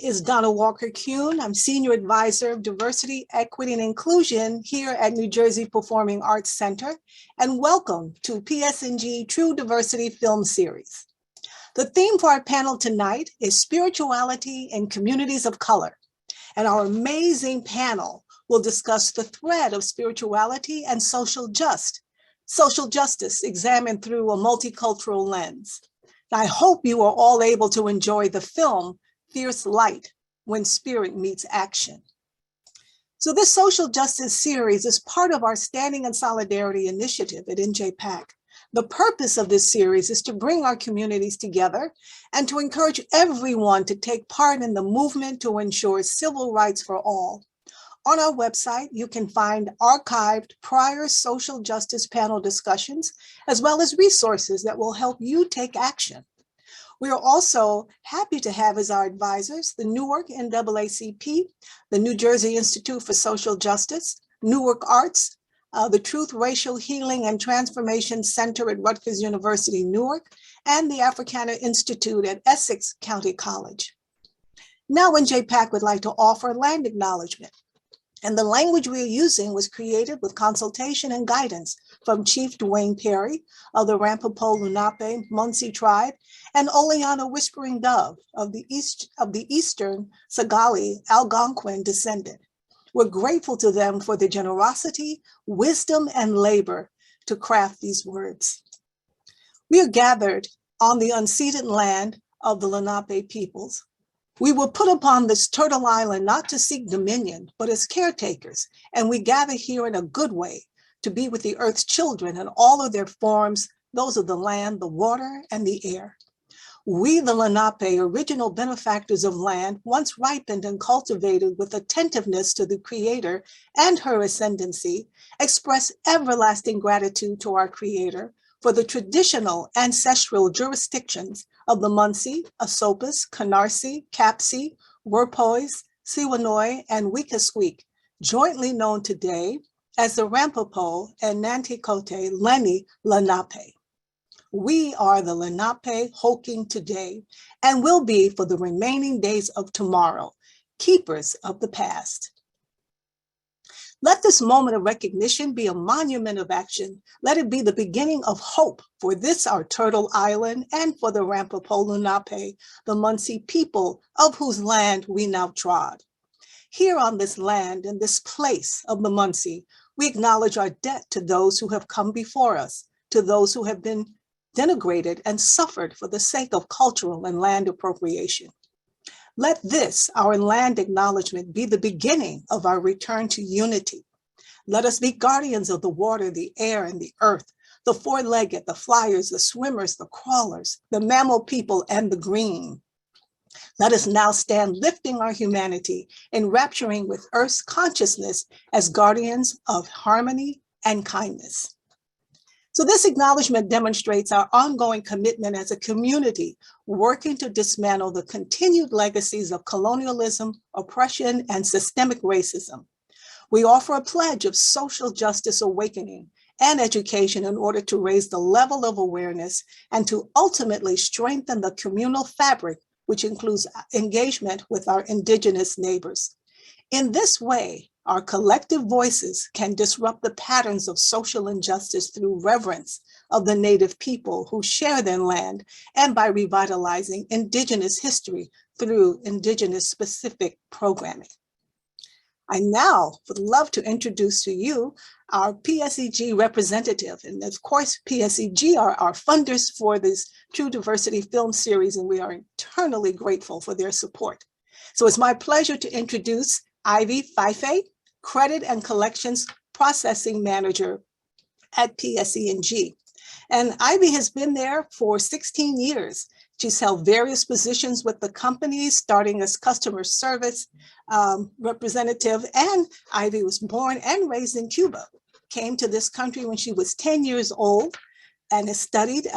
Is Donna Walker-Kuhn. I'm Senior Advisor of Diversity, Equity, and Inclusion here at New Jersey Performing Arts Center, and welcome to PSEG True Diversity Film Series. The theme for our panel tonight is Spirituality in Communities of Color, and our amazing panel will discuss the thread of spirituality and social justice examined through a multicultural lens. I hope you are all able to enjoy the film Fierce Light, When Spirit Meets Action. So this social justice series is part of our Standing in Solidarity initiative at NJPAC. The purpose of this series is to bring our communities together and to encourage everyone to take part in the movement to ensure civil rights for all. On our website, you can find archived prior social justice panel discussions, as well as resources that will help you take action. We are also happy to have as our advisors the Newark NAACP, the New Jersey Institute for Social Justice, Newark Arts, the Truth, Racial Healing and Transformation Center at Rutgers University, Newark, and the Africana Institute at Essex County College. Now NJPAC would like to offer land acknowledgement. And the language we are using was created with consultation and guidance from Chief Dwayne Perry of the Rampopo Lenape Munsee tribe and Oleana Whispering Dove of the Eastern Sagali Algonquin descendant. We're grateful to them for their generosity, wisdom, and labor to craft these words. We are gathered on the unceded land of the Lenape peoples. We were put upon this turtle island not to seek dominion, but as caretakers, and we gather here in a good way to be with the earth's children in all of their forms, those of the land, the water, and the air. We, the Lenape, original benefactors of land, once ripened and cultivated with attentiveness to the Creator and her ascendancy, express everlasting gratitude to our Creator for the traditional ancestral jurisdictions of the Munsee, Esopus, Canarsie, Capsee, Werpois, Siwanoy, and Weekasqueak, jointly known today as the Rampopo and Nanticoke Lenni Lenape. We are the Lenape Hoking today and will be for the remaining days of tomorrow, keepers of the past. Let this moment of recognition be a monument of action. Let it be the beginning of hope for this, our Turtle Island, and for the Rampopo Lenape, the Munsee people of whose land we now trod. Here on this land, in this place of the Munsee, we acknowledge our debt to those who have come before us, to those who have been denigrated and suffered for the sake of cultural and land appropriation. Let this, our land acknowledgement, be the beginning of our return to unity. Let us be guardians of the water, the air, and the earth, the four-legged, the flyers, the swimmers, the crawlers, the mammal people, and the green. Let us now stand lifting our humanity, enrapturing with Earth's consciousness as guardians of harmony and kindness. So this acknowledgement demonstrates our ongoing commitment as a community working to dismantle the continued legacies of colonialism, oppression, and systemic racism. We offer a pledge of social justice awakening and education in order to raise the level of awareness and to ultimately strengthen the communal fabric, which includes engagement with our Indigenous neighbors. In this way, our collective voices can disrupt the patterns of social injustice through reverence of the Native people who share their land and by revitalizing Indigenous history through Indigenous-specific programming. I now would love to introduce to you our PSEG representative. And of course, PSEG are our funders for this True Diversity film series, and we are eternally grateful for their support. So it's my pleasure to introduce Ivy Fife, Credit and Collections Processing Manager at PSEG. And Ivy has been there for 16 years. She's held various positions with the company, starting as customer service representative. And Ivy was born and raised in Cuba, came to this country when she was 10 years old and has studied,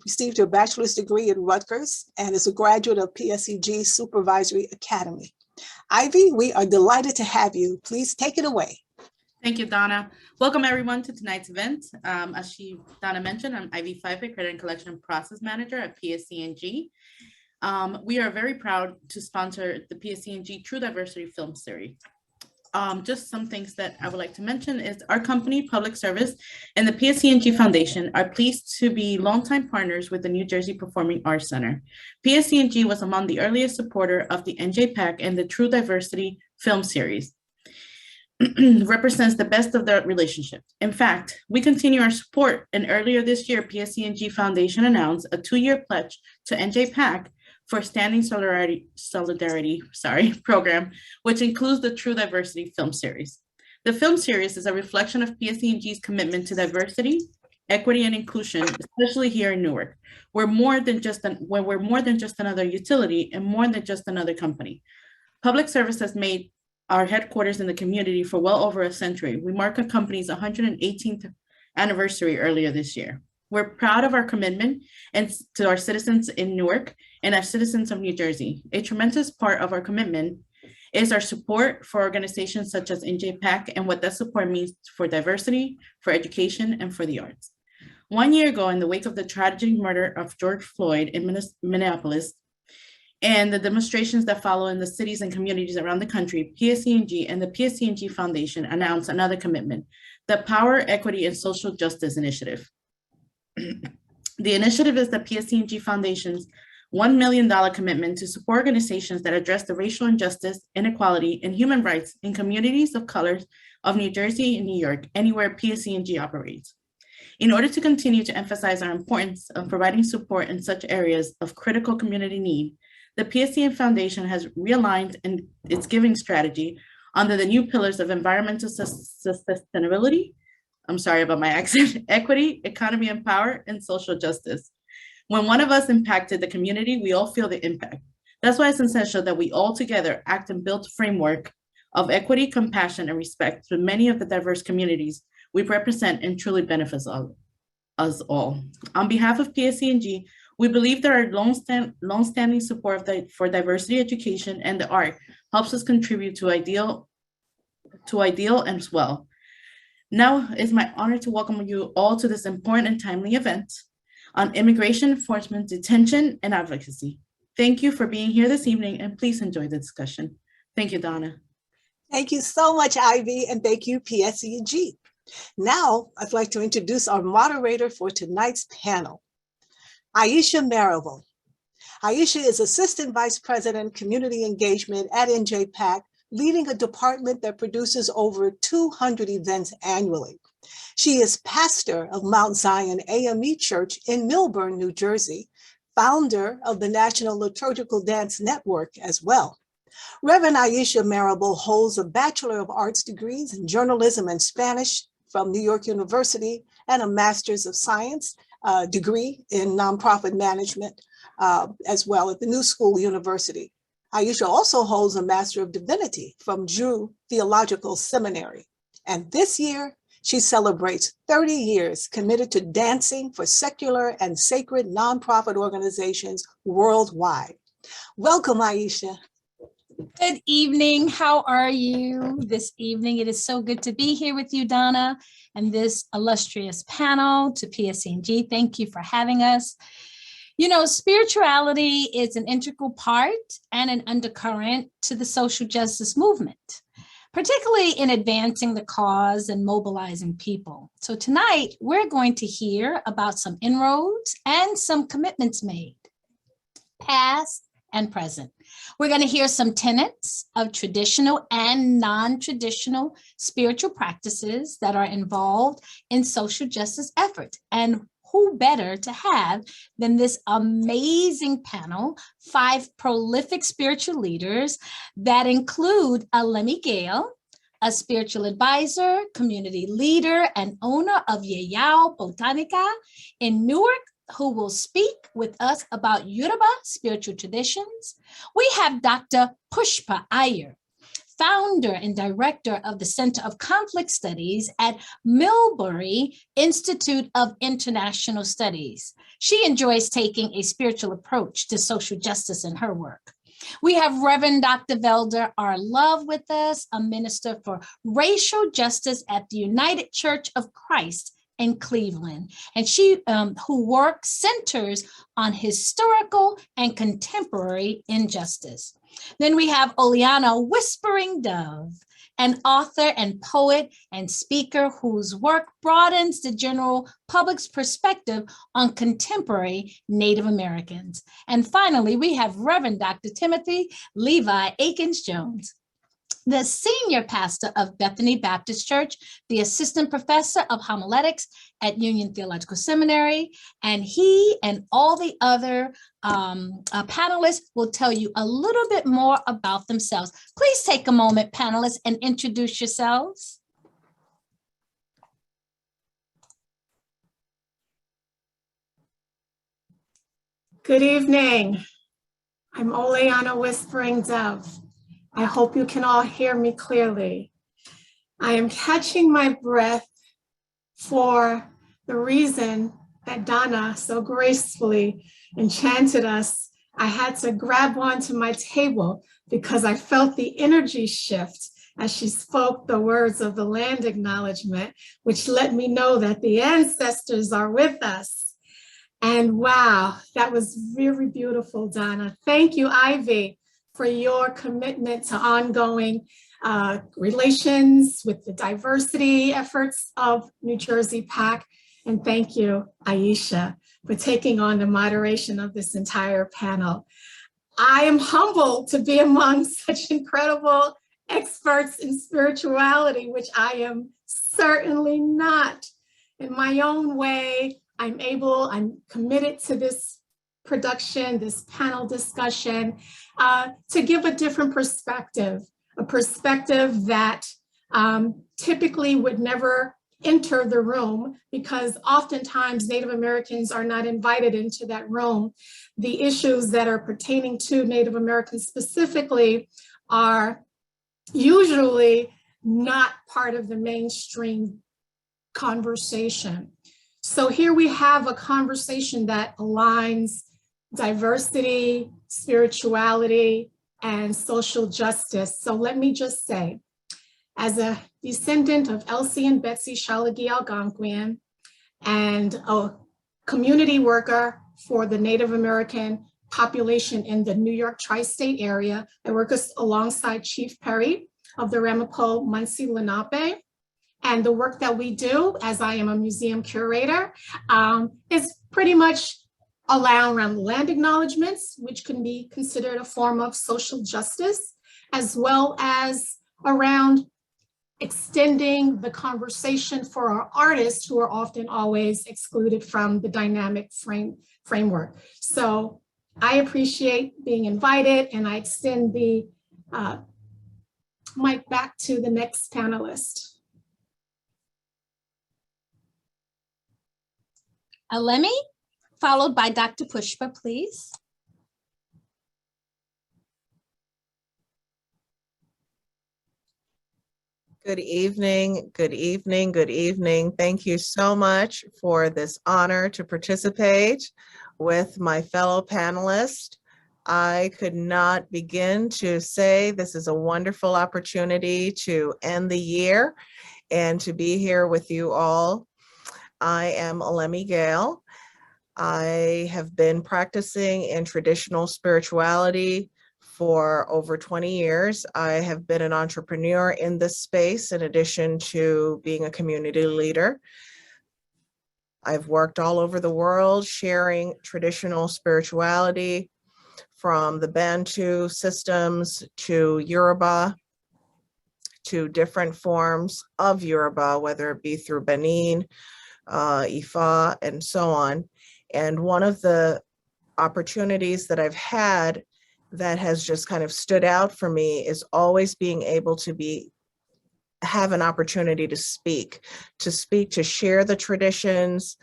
received her bachelor's degree at Rutgers and is a graduate of PSEG Supervisory Academy. Ivy, we are delighted to have you. Please take it away. Thank you, Donna. Welcome everyone to tonight's event. As Donna mentioned, I'm Ivy Fife, Credit and Collection Process Manager at PSEG. We are very proud to sponsor the PSEG True Diversity Film Series. Just some things that I would like to mention is our company, Public Service, and the PSEG Foundation are pleased to be longtime partners with the New Jersey Performing Arts Center. PSEG was among the earliest supporter of the NJPAC and the True Diversity Film Series. Represents the best of the relationship. In fact, we continue our support, and earlier this year, PSEG Foundation announced a 2-year pledge to NJPAC for Standing Solidarity program, which includes the True Diversity Film Series. The film series is a reflection of PSEG's commitment to diversity, equity, and inclusion, especially here in Newark. We're more than just another utility and more than just another company. Public Service has made our headquarters in the community for well over a century. We mark our company's 118th anniversary earlier this year. We're proud of our commitment and to our citizens in Newark and our citizens of New Jersey. A tremendous part of our commitment is our support for organizations such as NJPAC and what that support means for diversity, for education, and for the arts. 1 year ago, in the wake of the tragic murder of George Floyd in Minneapolis, and the demonstrations that follow in the cities and communities around the country, PSEG and the PSEG Foundation announced another commitment, the Power, Equity, and Social Justice Initiative. The initiative is the PSEG Foundation's $1 million commitment to support organizations that address the racial injustice, inequality, and human rights in communities of color of New Jersey and New York, anywhere PSEG operates. In order to continue to emphasize our importance of providing support in such areas of critical community need, the PSEG Foundation has realigned in its giving strategy under the new pillars of environmental sustainability, I'm sorry about my accent, equity, economy and power, and social justice. When one of us impacted the community, we all feel the impact. That's why it's essential that we all together act and build a framework of equity, compassion, and respect to many of the diverse communities we represent and truly benefits us all. On behalf of PSEG, we believe that our long-standing support for diversity education and the art helps us contribute to ideal as well. Now it's my honor to welcome you all to this important and timely event on immigration enforcement, detention, and advocacy. Thank you for being here this evening, and please enjoy the discussion. Thank you, Donna. Thank you so much, Ivy, and thank you, PSEG. Now, I'd like to introduce our moderator for tonight's panel, Aisha Marable. Aisha is Assistant Vice President, Community Engagement at NJPAC, leading a department that produces over 200 events annually. She is pastor of Mount Zion AME Church in Millburn, New Jersey, founder of the National Liturgical Dance Network as well. Reverend Aisha Marable holds a Bachelor of Arts degrees in journalism and Spanish from New York University and a Master's of Science degree in nonprofit management as well at the New School University. Aisha also holds a Master of Divinity from Drew Theological Seminary. And this year, she celebrates 30 years committed to dancing for secular and sacred nonprofit organizations worldwide. Welcome, Aisha. Good evening. How are you this evening? It is so good to be here with you, Donna, and this illustrious panel to PSEG. Thank you for having us. You know, spirituality is an integral part and an undercurrent to the social justice movement, particularly in advancing the cause and mobilizing people. So tonight, we're going to hear about some inroads and some commitments made, past and present. We're going to hear some tenets of traditional and non-traditional spiritual practices that are involved in social justice efforts. And who better to have than this amazing panel, 5 prolific spiritual leaders that include a Lemmy Gail, a spiritual advisor, community leader, and owner of Yayao Botanica in Newark, who will speak with us about Yoruba spiritual traditions. We have Dr. Pushpa Iyer, founder and director of the Center of Conflict Studies at Millbury Institute of International Studies. She enjoys taking a spiritual approach to social justice in her work. We have Reverend Dr. Velda Love with us, a minister for racial justice at the United Church of Christ in Cleveland. And she, who work centers on historical and contemporary injustice. Then we have Oleana Whispering Dove, an author and poet and speaker whose work broadens the general public's perspective on contemporary Native Americans. And finally, we have Reverend Dr. Timothy Levi Atkins Jones, the senior pastor of Bethany Baptist Church, the assistant professor of homiletics at Union Theological Seminary, and he and all the other panelists will tell you a little bit more about themselves. Please take a moment, panelists, and introduce yourselves. Good evening. I'm Oleana Whispering Dove. I hope you can all hear me clearly. I am catching my breath for the reason that Donna so gracefully enchanted us. I had to grab onto my table because I felt the energy shift as she spoke the words of the land acknowledgement, which let me know that the ancestors are with us. And wow, that was very beautiful, Donna. Thank you, Ivy, for your commitment to ongoing relations with the diversity efforts of New Jersey PAC. And thank you, Aisha, for taking on the moderation of this entire panel. I am humbled to be among such incredible experts in spirituality, which I am certainly not. In my own way, I'm committed to this production, this panel discussion, to give a different perspective, a perspective that typically would never enter the room because oftentimes Native Americans are not invited into that room. The issues that are pertaining to Native Americans specifically are usually not part of the mainstream conversation. So here we have a conversation that aligns diversity, spirituality, and social justice. So let me just say, as a descendant of Elsie and Betsy Shalagi Algonquian and a community worker for the Native American population in the New York tri-state area, I work alongside Chief Perry of the Ramapo Muncie Lenape. And the work that we do, as I am a museum curator, is pretty much around land acknowledgements, which can be considered a form of social justice, as well as around extending the conversation for our artists who are often always excluded from the dynamic framework. So I appreciate being invited, and I extend the mic back to the next panelist. Lemmy, followed by Dr. Pushpa, please. Good evening, good evening, good evening. Thank you so much for this honor to participate with my fellow panelists. I could not begin to say this is a wonderful opportunity to end the year and to be here with you all. I am Lemmy Gail. I have been practicing in traditional spirituality for over 20 years. I have been an entrepreneur in this space in addition to being a community leader. I've worked all over the world sharing traditional spirituality from the Bantu systems to Yoruba, to different forms of Yoruba, whether it be through Benin, Ifa, and so on. And one of the opportunities that I've had that has just kind of stood out for me is always being able to have an opportunity to speak, to share the traditions,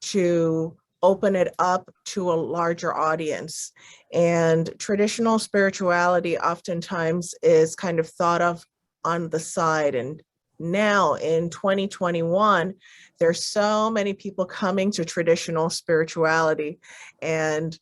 to open it up to a larger audience. And traditional spirituality oftentimes is kind of thought of on the side. And now in 2021, there's so many people coming to traditional spirituality. And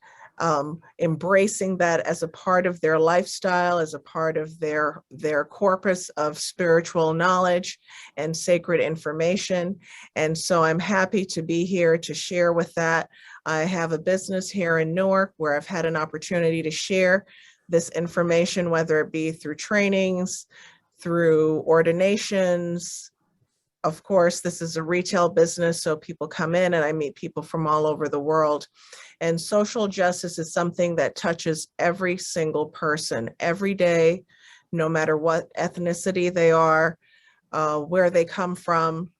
embracing that as a part of their lifestyle, as a part of their corpus of spiritual knowledge and sacred information. And so I'm happy to be here to share with that. I have a business here in Newark where I've had an opportunity to share this information, whether it be through trainings, through ordinations. Of course, this is a retail business, so people come in and I meet people from all over the world. And social justice is something that touches every single person every day, no matter what ethnicity they are, where they come from.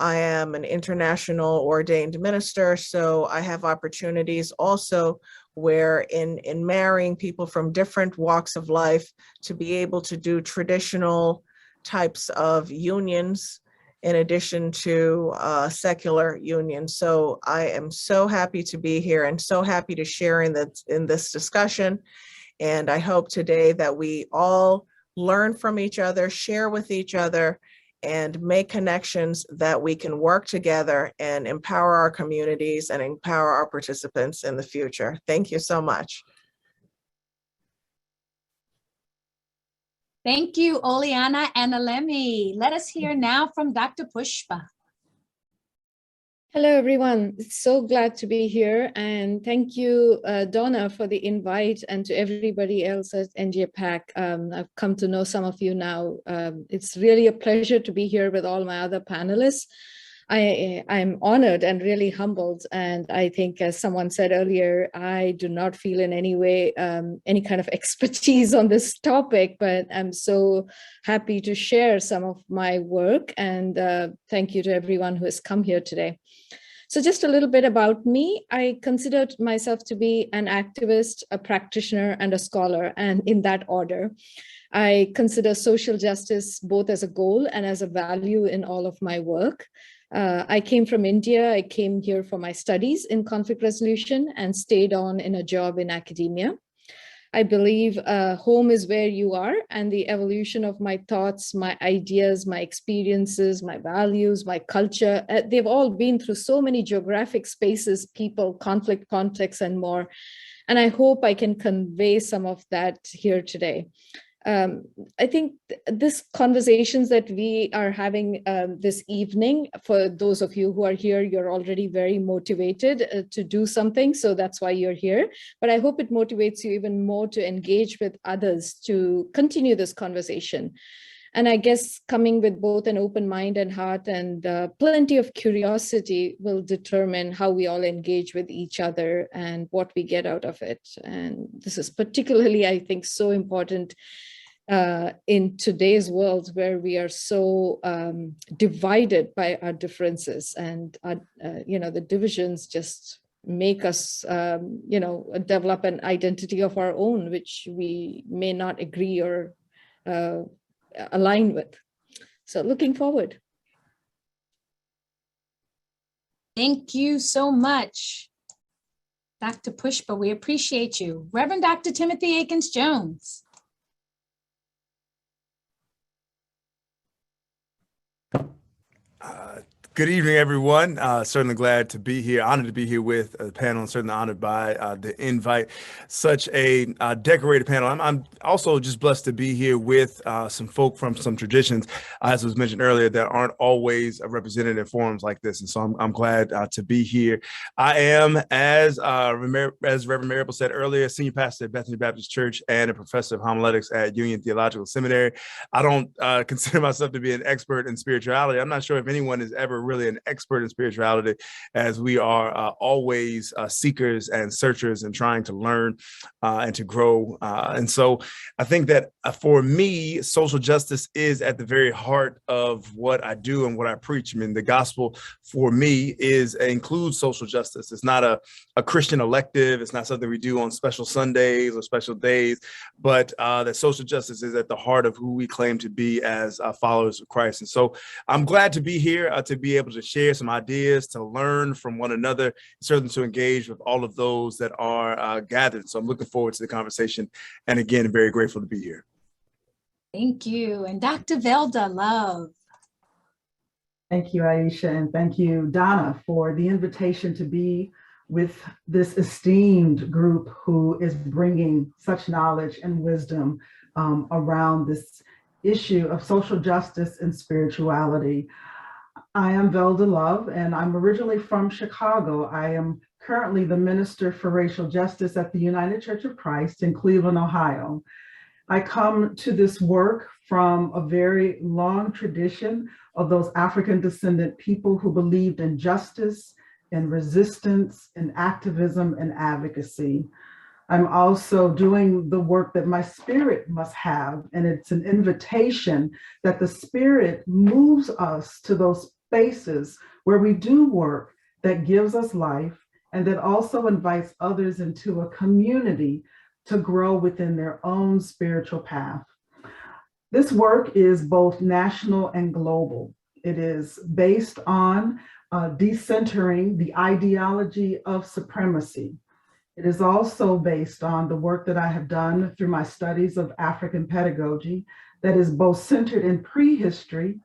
I am an international ordained minister, so I have opportunities also where in marrying people from different walks of life to be able to do traditional types of unions in addition to secular unions. So I am so happy to be here and so happy to share in this discussion. And I hope today that we all learn from each other, share with each other, and make connections that we can work together and empower our communities and empower our participants in the future. Thank you so much. Thank you, Oleana and Lemmy. Let us hear now from Dr. Pushpa. Hello, everyone. So glad to be here. And thank you, Donna, for the invite, and to everybody else at NJPAC. I've come to know some of you now. It's really a pleasure to be here with all my other panelists. I'm honored and really humbled. And I think, as someone said earlier, I do not feel in any way any kind of expertise on this topic, but I'm so happy to share some of my work. And thank you to everyone who has come here today. So just a little bit about me. I considered myself to be an activist, a practitioner, and a scholar, and in that order. I consider social justice both as a goal and as a value in all of my work. I came from India. I came here for my studies in conflict resolution and stayed on in a job in academia. I believe home is where you are, and the evolution of my thoughts, my ideas, my experiences, my values, my culture, they've all been through so many geographic spaces, people, conflict, context, and more. And I hope I can convey some of that here today. I think this conversations that we are having this evening, for those of you who are here, you're already very motivated to do something. So that's why you're here. But I hope it motivates you even more to engage with others to continue this conversation. And I guess coming with both an open mind and heart and plenty of curiosity will determine how we all engage with each other and what we get out of it. And this is particularly, I think, so important in today's world where we are so divided by our differences, and the divisions just make us develop an identity of our own, which we may not agree or align with. So looking forward. Thank you so much, Dr. Pushpa. We appreciate you. Reverend Dr. Timothy Akins-Jones. Good evening, everyone. Certainly glad to be here. Honored to be here with the panel, and certainly honored by the invite. Such a decorated panel. I'm also just blessed to be here with some folk from some traditions, as was mentioned earlier, that aren't always represented in forums like this. And so I'm glad to be here. I am, as Reverend Marable said earlier, senior pastor at Bethany Baptist Church and a professor of homiletics at Union Theological Seminary. I don't consider myself to be an expert in spirituality. I'm not sure if anyone is ever really an expert in spirituality, as we are always seekers and searchers and trying to learn and to grow. And so I think that for me, social justice is at the very heart of what I do and what I preach. I mean, the gospel for me includes social justice. It's not a Christian elective. It's not something we do on special Sundays or special days, but that social justice is at the heart of who we claim to be as followers of Christ. And so I'm glad to be here, to be able to share some ideas, to learn from one another, certainly to engage with all of those that are gathered. So I'm looking forward to the conversation. And again, very grateful to be here. Thank you. And Dr. Velda Love. Thank you, Aisha, and thank you, Donna, for the invitation to be with this esteemed group who is bringing such knowledge and wisdom around this issue of social justice and spirituality. I am Velda Love, and I'm originally from Chicago. I am currently the Minister for Racial Justice at the United Church of Christ in Cleveland, Ohio. I come to this work from a very long tradition of those African descendant people who believed in justice and resistance and activism and advocacy. I'm also doing the work that my spirit must have, and it's an invitation that the spirit moves us to those spaces where we do work that gives us life and that also invites others into a community to grow within their own spiritual path. This work is both national and global. It is based on decentering the ideology of supremacy. It is also based on the work that I have done through my studies of African pedagogy that is both centered in prehistory,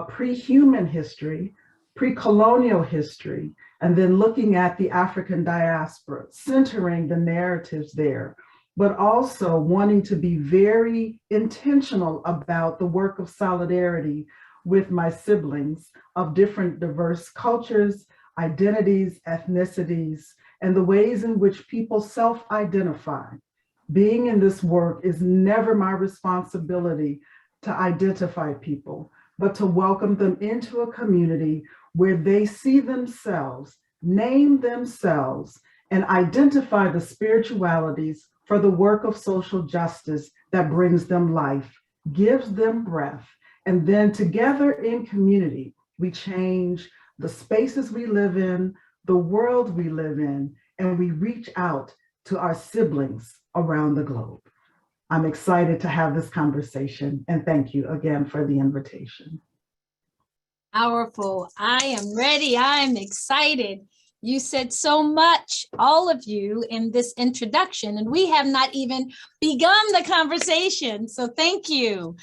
pre-human history, pre-colonial history, and then looking at the African diaspora, centering the narratives there, but also wanting to be very intentional about the work of solidarity with my siblings of different diverse cultures, identities, ethnicities, and the ways in which people self-identify. Being in this work is never my responsibility to identify people, but to welcome them into a community where they see themselves, name themselves, and identify the spiritualities for the work of social justice that brings them life, gives them breath, and then together in community, we change the spaces we live in, the world we live in, and we reach out to our siblings around the globe. I'm excited to have this conversation, and thank you again for the invitation. Powerful. I am ready. I'm excited. You said so much, all of you, in this introduction, and we have not even begun the conversation. So thank you.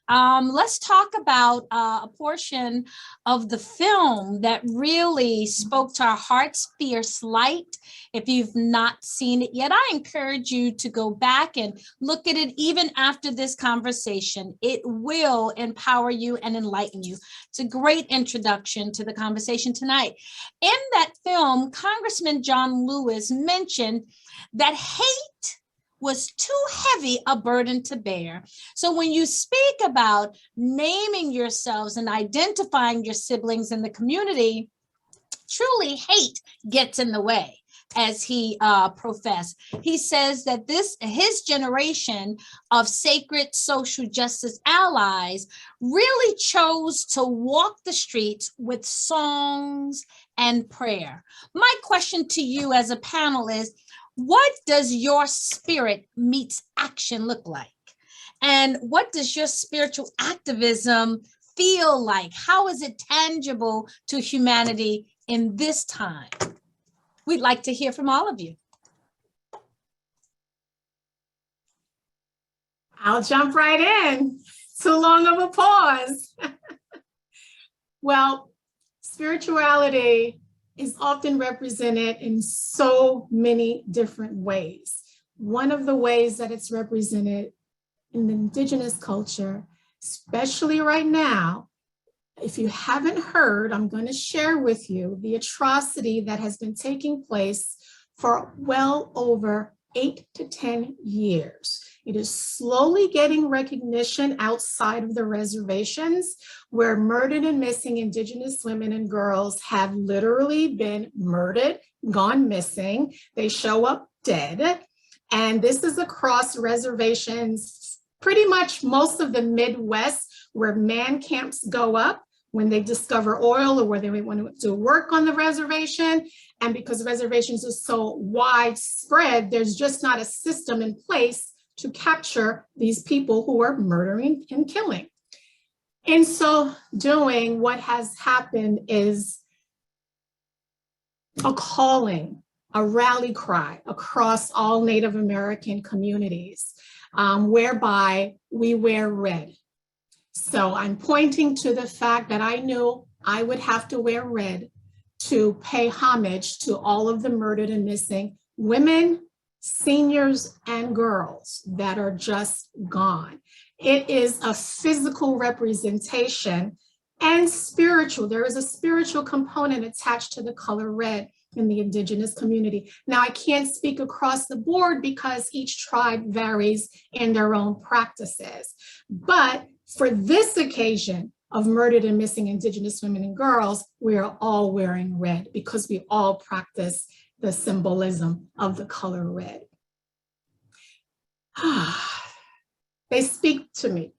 Let's talk about a portion of the film that really spoke to our hearts, Fierce Light. If you've not seen it yet, I encourage you to go back and look at it even after this conversation. It will empower you and enlighten you. It's a great introduction to the conversation tonight. In that film, Congressman John Lewis mentioned that hate was too heavy a burden to bear. So when you speak about naming yourselves and identifying your siblings in the community, truly hate gets in the way, as he professed. He says that his generation of sacred social justice allies really chose to walk the streets with songs and prayer. My question to you as a panel is, what does your spirit meets action look like? And what does your spiritual activism feel like? How is it tangible to humanity in this time? We'd like to hear from all of you. I'll jump right in. Too long of a pause. Well, spirituality is often represented in so many different ways. One of the ways that it's represented in the indigenous culture, especially right now, if you haven't heard, I'm going to share with you the atrocity that has been taking place for well over 8 to 10 years. It is slowly getting recognition outside of the reservations, where murdered and missing Indigenous women and girls have literally been murdered, gone missing. They show up dead. And this is across reservations, pretty much most of the Midwest, where man camps go up when they discover oil or where they want to do work on the reservation. And because reservations are so widespread, there's just not a system in place to capture these people who are murdering and killing. In so doing, what has happened is a calling, a rally cry across all Native American communities, whereby we wear red. So I'm pointing to the fact that I knew I would have to wear red to pay homage to all of the murdered and missing women, seniors, and girls that are just gone. It is a physical representation and spiritual. There is a spiritual component attached to the color red in the Indigenous community. Now, I can't speak across the board because each tribe varies in their own practices. But for this occasion of murdered and missing Indigenous women and girls, we are all wearing red because we all practice the symbolism of the color red. They speak to me.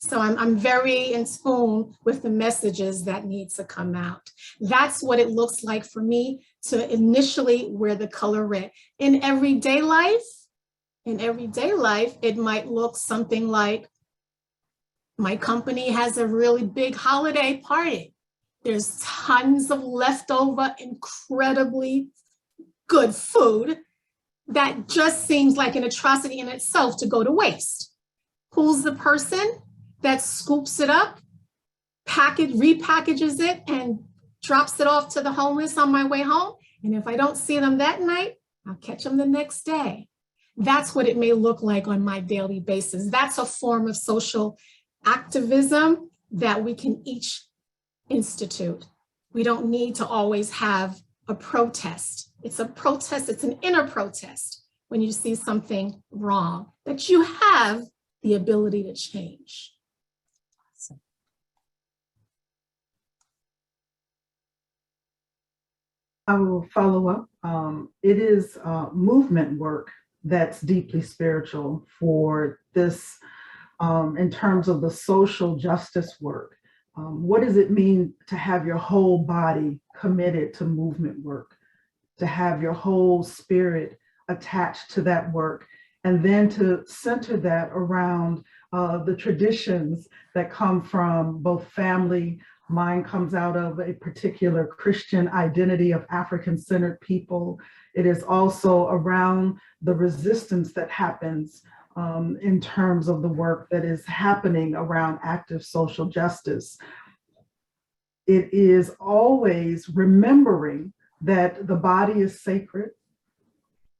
So I'm very in tune with the messages that need to come out. That's what it looks like for me to initially wear the color red. In everyday life, it might look something like my company has a really big holiday party. There's tons of leftover, incredibly good food that just seems like an atrocity in itself to go to waste. Who's the person that scoops it up, repackages it, and drops it off to the homeless on my way home? And if I don't see them that night, I'll catch them the next day. That's what it may look like on my daily basis. That's a form of social activism that we can each institute. We don't need to always have a protest. It's a protest, it's an inner protest when you see something wrong that you have the ability to change. I will follow up. It is movement work that's deeply spiritual for this in terms of the social justice work. What does it mean to have your whole body committed to movement work, to have your whole spirit attached to that work, and then to center that around the traditions that come from both family. Mine comes out of a particular Christian identity of African-centered people. It is also around the resistance that happens in terms of the work that is happening around active social justice. It is always remembering that the body is sacred.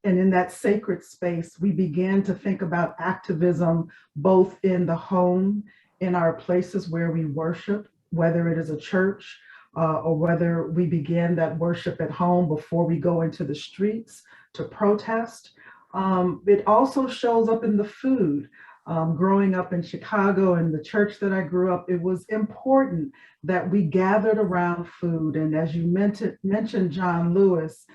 And in that sacred space, we begin to think about activism, both in the home, in our places where we worship, whether it is a church or whether we begin that worship at home before we go into the streets to protest. It also shows up in the food. Growing up in Chicago and the church that I grew up, it was important that we gathered around food. And as you mentioned John Lewis,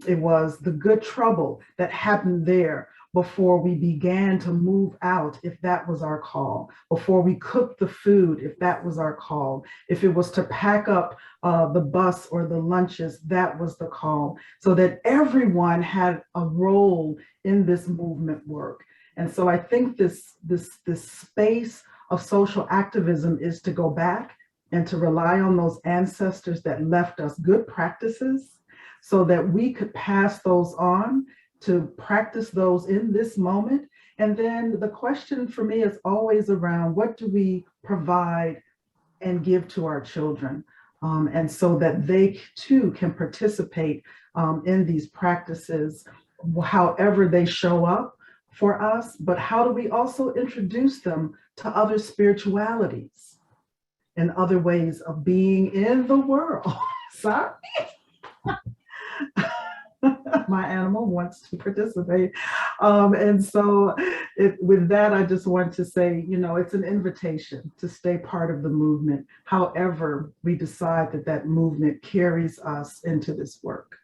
it was the good trouble that happened there before we began to move out, if that was our call, before we cooked the food, if that was our call, if it was to pack up the bus or the lunches, that was the call, so that everyone had a role in this movement work. And so I think this space of social activism is to go back and to rely on those ancestors that left us good practices so that we could pass those on, to practice those in this moment. And then the question for me is always around, what do we provide and give to our children? And so that they too can participate in these practices, however they show up for us, but how do we also introduce them to other spiritualities and other ways of being in the world? Sorry. My animal wants to participate. And so with that, I just want to say, it's an invitation to stay part of the movement, however we decide that movement carries us into this work.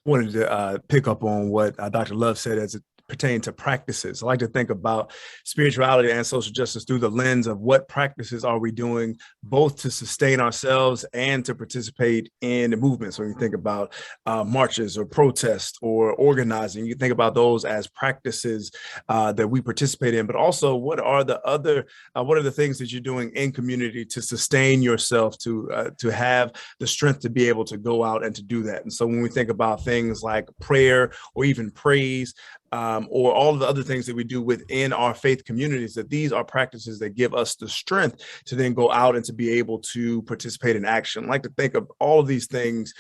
I wanted to pick up on what Dr. Love said as it pertains to practices. I like to think about spirituality and social justice through the lens of what practices are we doing both to sustain ourselves and to participate in the movement. So when you think about marches or protests or organizing, you think about those as practices that we participate in, but also what are the things that you're doing in community to sustain yourself, to have the strength to be able to go out and to do that. And so when we think about things like prayer or even praise, or all of the other things that we do within our faith communities, that these are practices that give us the strength to then go out and to be able to participate in action. I like to think of all of these things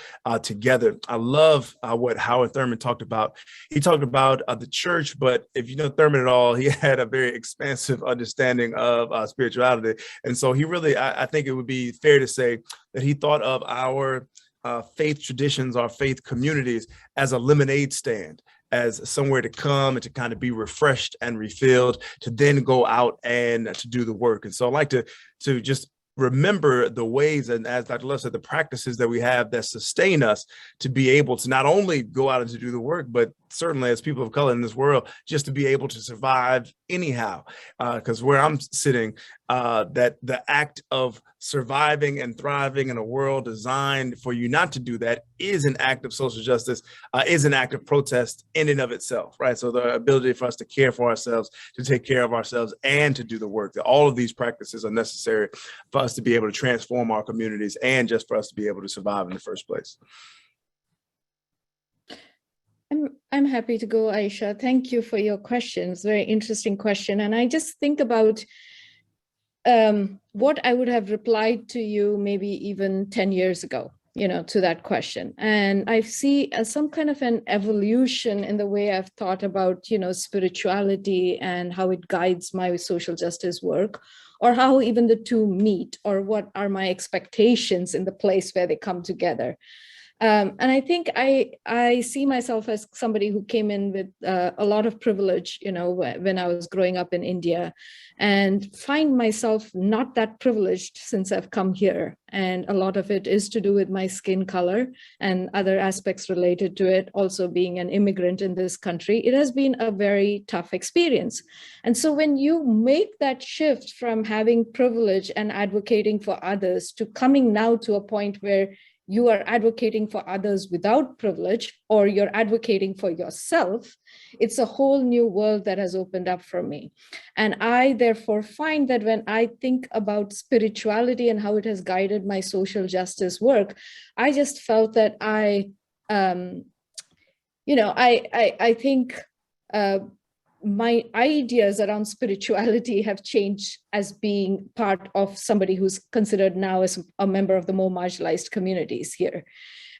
together. I love what Howard Thurman talked about. He talked about the church, but if you know Thurman at all, he had a very expansive understanding of spirituality. And so he really, I think it would be fair to say that he thought of our faith traditions, our faith communities as a lemonade stand, as somewhere to come and to kind of be refreshed and refilled, to then go out and to do the work. And so I like to just remember the ways, and as Dr. Love said, the practices that we have that sustain us to be able to not only go out and to do the work, but certainly as people of color in this world, just to be able to survive anyhow. Because where I'm sitting, that the act of surviving and thriving in a world designed for you not to do that is an act of social justice, is an act of protest in and of itself, right? So the ability for us to care for ourselves, to take care of ourselves, and to do the work, that all of these practices are necessary for us to be able to transform our communities and just for us to be able to survive in the first place. I'm happy to go, Aisha. Thank you for your questions. Very interesting question. And I just think about what I would have replied to you maybe even 10 years ago, to that question. And I see some kind of an evolution in the way I've thought about, spirituality and how it guides my social justice work, or how even the two meet, or what are my expectations in the place where they come together. And I think I see myself as somebody who came in with a lot of privilege, when I was growing up in India, and find myself not that privileged since I've come here. And a lot of it is to do with my skin color and other aspects related to it. Also being an immigrant in this country, it has been a very tough experience. And so when you make that shift from having privilege and advocating for others to coming now to a point where you are advocating for others without privilege, or you're advocating for yourself, it's a whole new world that has opened up for me. And I therefore find that when I think about spirituality and how it has guided my social justice work, I just felt that I think my ideas around spirituality have changed as being part of somebody who's considered now as a member of the more marginalized communities here.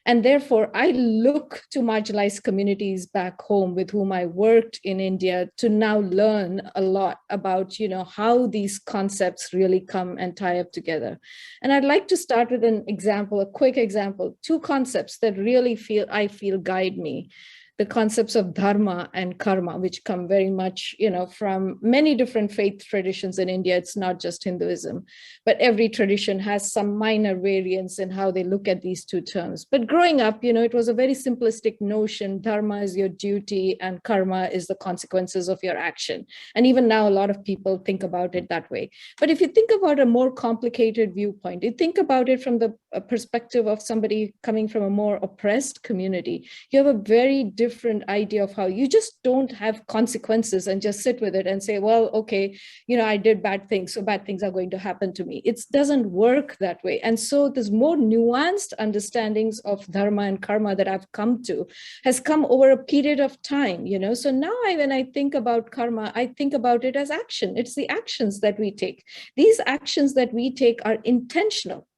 And therefore, I look to marginalized communities back home with whom I worked in India to now learn a lot about, how these concepts really come and tie up together. And I'd like to start with an example, a quick example, two concepts that really I feel guide me. The concepts of dharma and karma, which come very much, from many different faith traditions in India. It's not just Hinduism, but every tradition has some minor variance in how they look at these two terms. But growing up, it was a very simplistic notion. Dharma is your duty and karma is the consequences of your action. And even now, a lot of people think about it that way. But if you think about a more complicated viewpoint, you think about it from the perspective of somebody coming from a more oppressed community, you have a very different idea of how you just don't have consequences and just sit with it and say, well, okay, I did bad things, so bad things are going to happen to me. It doesn't work that way. And so there's more nuanced understandings of dharma and karma that I've come to, has come over a period of time, So now when I think about karma, I think about it as action. It's the actions that we take. These actions that we take are intentional.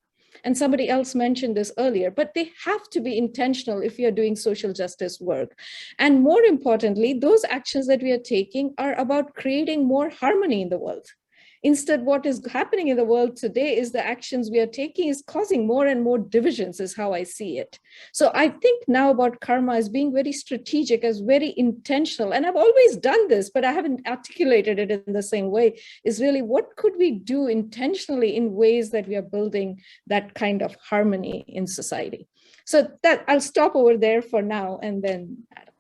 And somebody else mentioned this earlier, but they have to be intentional if you're doing social justice work. And more importantly, those actions that we are taking are about creating more harmony in the world. Instead, what is happening in the world today is the actions we are taking is causing more and more divisions, is how I see it. So I think now about karma as being very strategic, as very intentional. And I've always done this, but I haven't articulated it in the same way, is really what could we do intentionally in ways that we are building that kind of harmony in society. So that I'll stop over there for now and then Adam.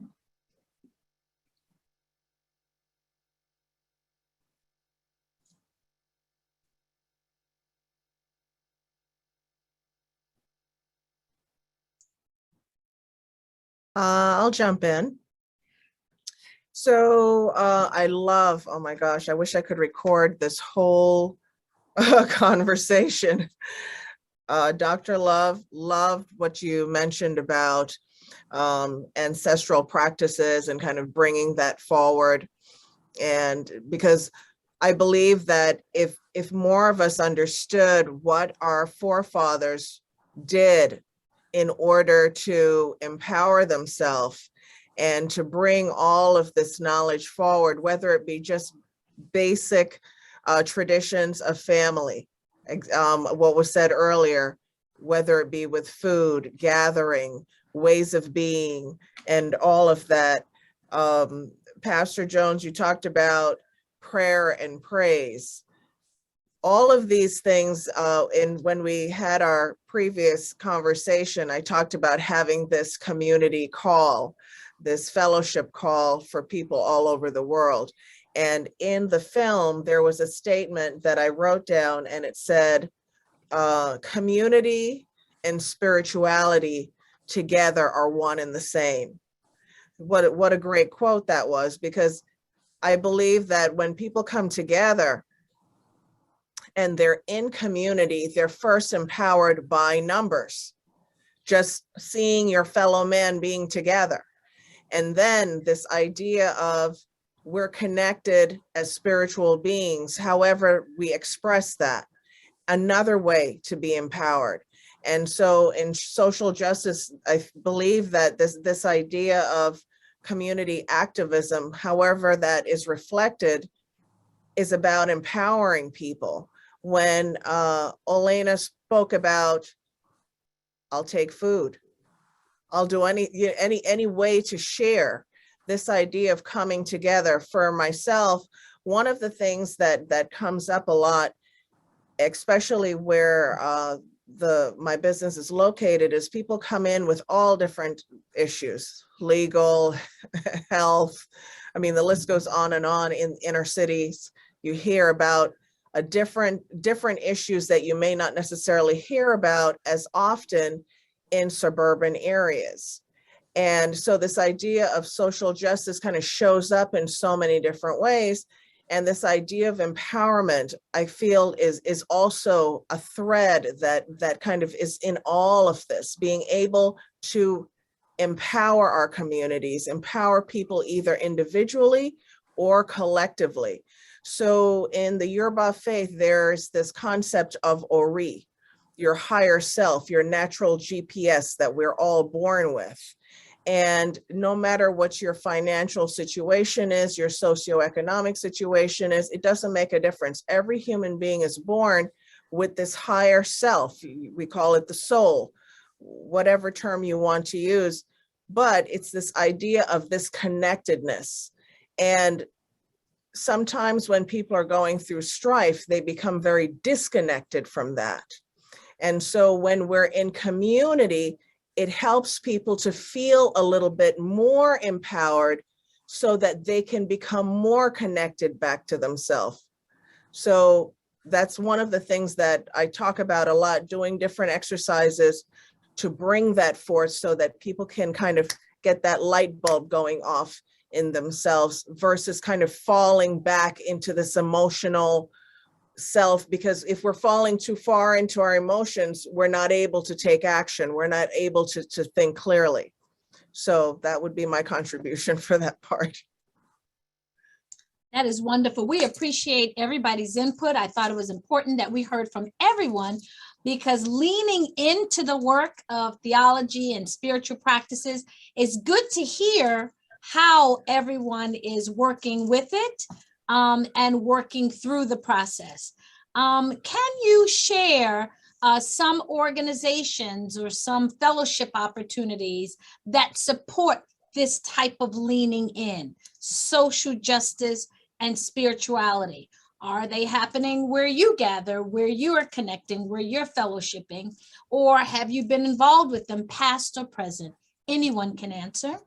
I'll jump in. So I love, oh my gosh, I wish I could record this whole conversation. Dr. Love, loved what you mentioned about ancestral practices and kind of bringing that forward. And because I believe that if more of us understood what our forefathers did in order to empower themselves and to bring all of this knowledge forward, whether it be just basic traditions of family, what was said earlier, whether it be with food, gathering, ways of being, and all of that. Pastor Jones, you talked about prayer and praise. All of these things, when we had our previous conversation, I talked about having this community call, this fellowship call for people all over the world. And in the film, there was a statement that I wrote down, and it said, community and spirituality together are one and the same. What a great quote that was, because I believe that when people come together and they're in community, they're first empowered by numbers, just seeing your fellow man being together. And then this idea of we're connected as spiritual beings, however we express that, another way to be empowered. And so in social justice, I believe that this idea of community activism, however that is reflected, is about empowering people. When Olena spoke about, I'll take food, I'll do any way to share, this idea of coming together. For myself, one of the things that comes up a lot, especially where my business is located, is people come in with all different issues, legal, health. I mean, the list goes on and on. In inner cities, you hear about different issues that you may not necessarily hear about as often in suburban areas. And so this idea of social justice kind of shows up in so many different ways. And this idea of empowerment, I feel, is also a thread that kind of is in all of this, being able to empower our communities, empower people either individually or collectively. So in the Yoruba faith, there's this concept of Ori, your higher self, your natural GPS that we're all born with. And no matter what your financial situation is, your socioeconomic situation is, it doesn't make a difference. Every human being is born with this higher self. We call it the soul, whatever term you want to use, but it's this idea of this connectedness. And sometimes when people are going through strife, they become very disconnected from that. And so when we're in community, it helps people to feel a little bit more empowered so that they can become more connected back to themselves. So that's one of the things that I talk about a lot, doing different exercises to bring that forth so that people can kind of get that light bulb going off in themselves versus kind of falling back into this emotional self. Because if we're falling too far into our emotions, we're not able to take action. We're not able to think clearly. So that would be my contribution for that part. That is wonderful. We appreciate everybody's input. I thought it was important that we heard from everyone, because leaning into the work of theology and spiritual practices, is good to hear how everyone is working with it and working through the process. Can you share some organizations or some fellowship opportunities that support this type of leaning in, social justice and spirituality? Are they happening where you gather, where you are connecting, where you're fellowshipping, or have you been involved with them, past or present? Anyone can answer.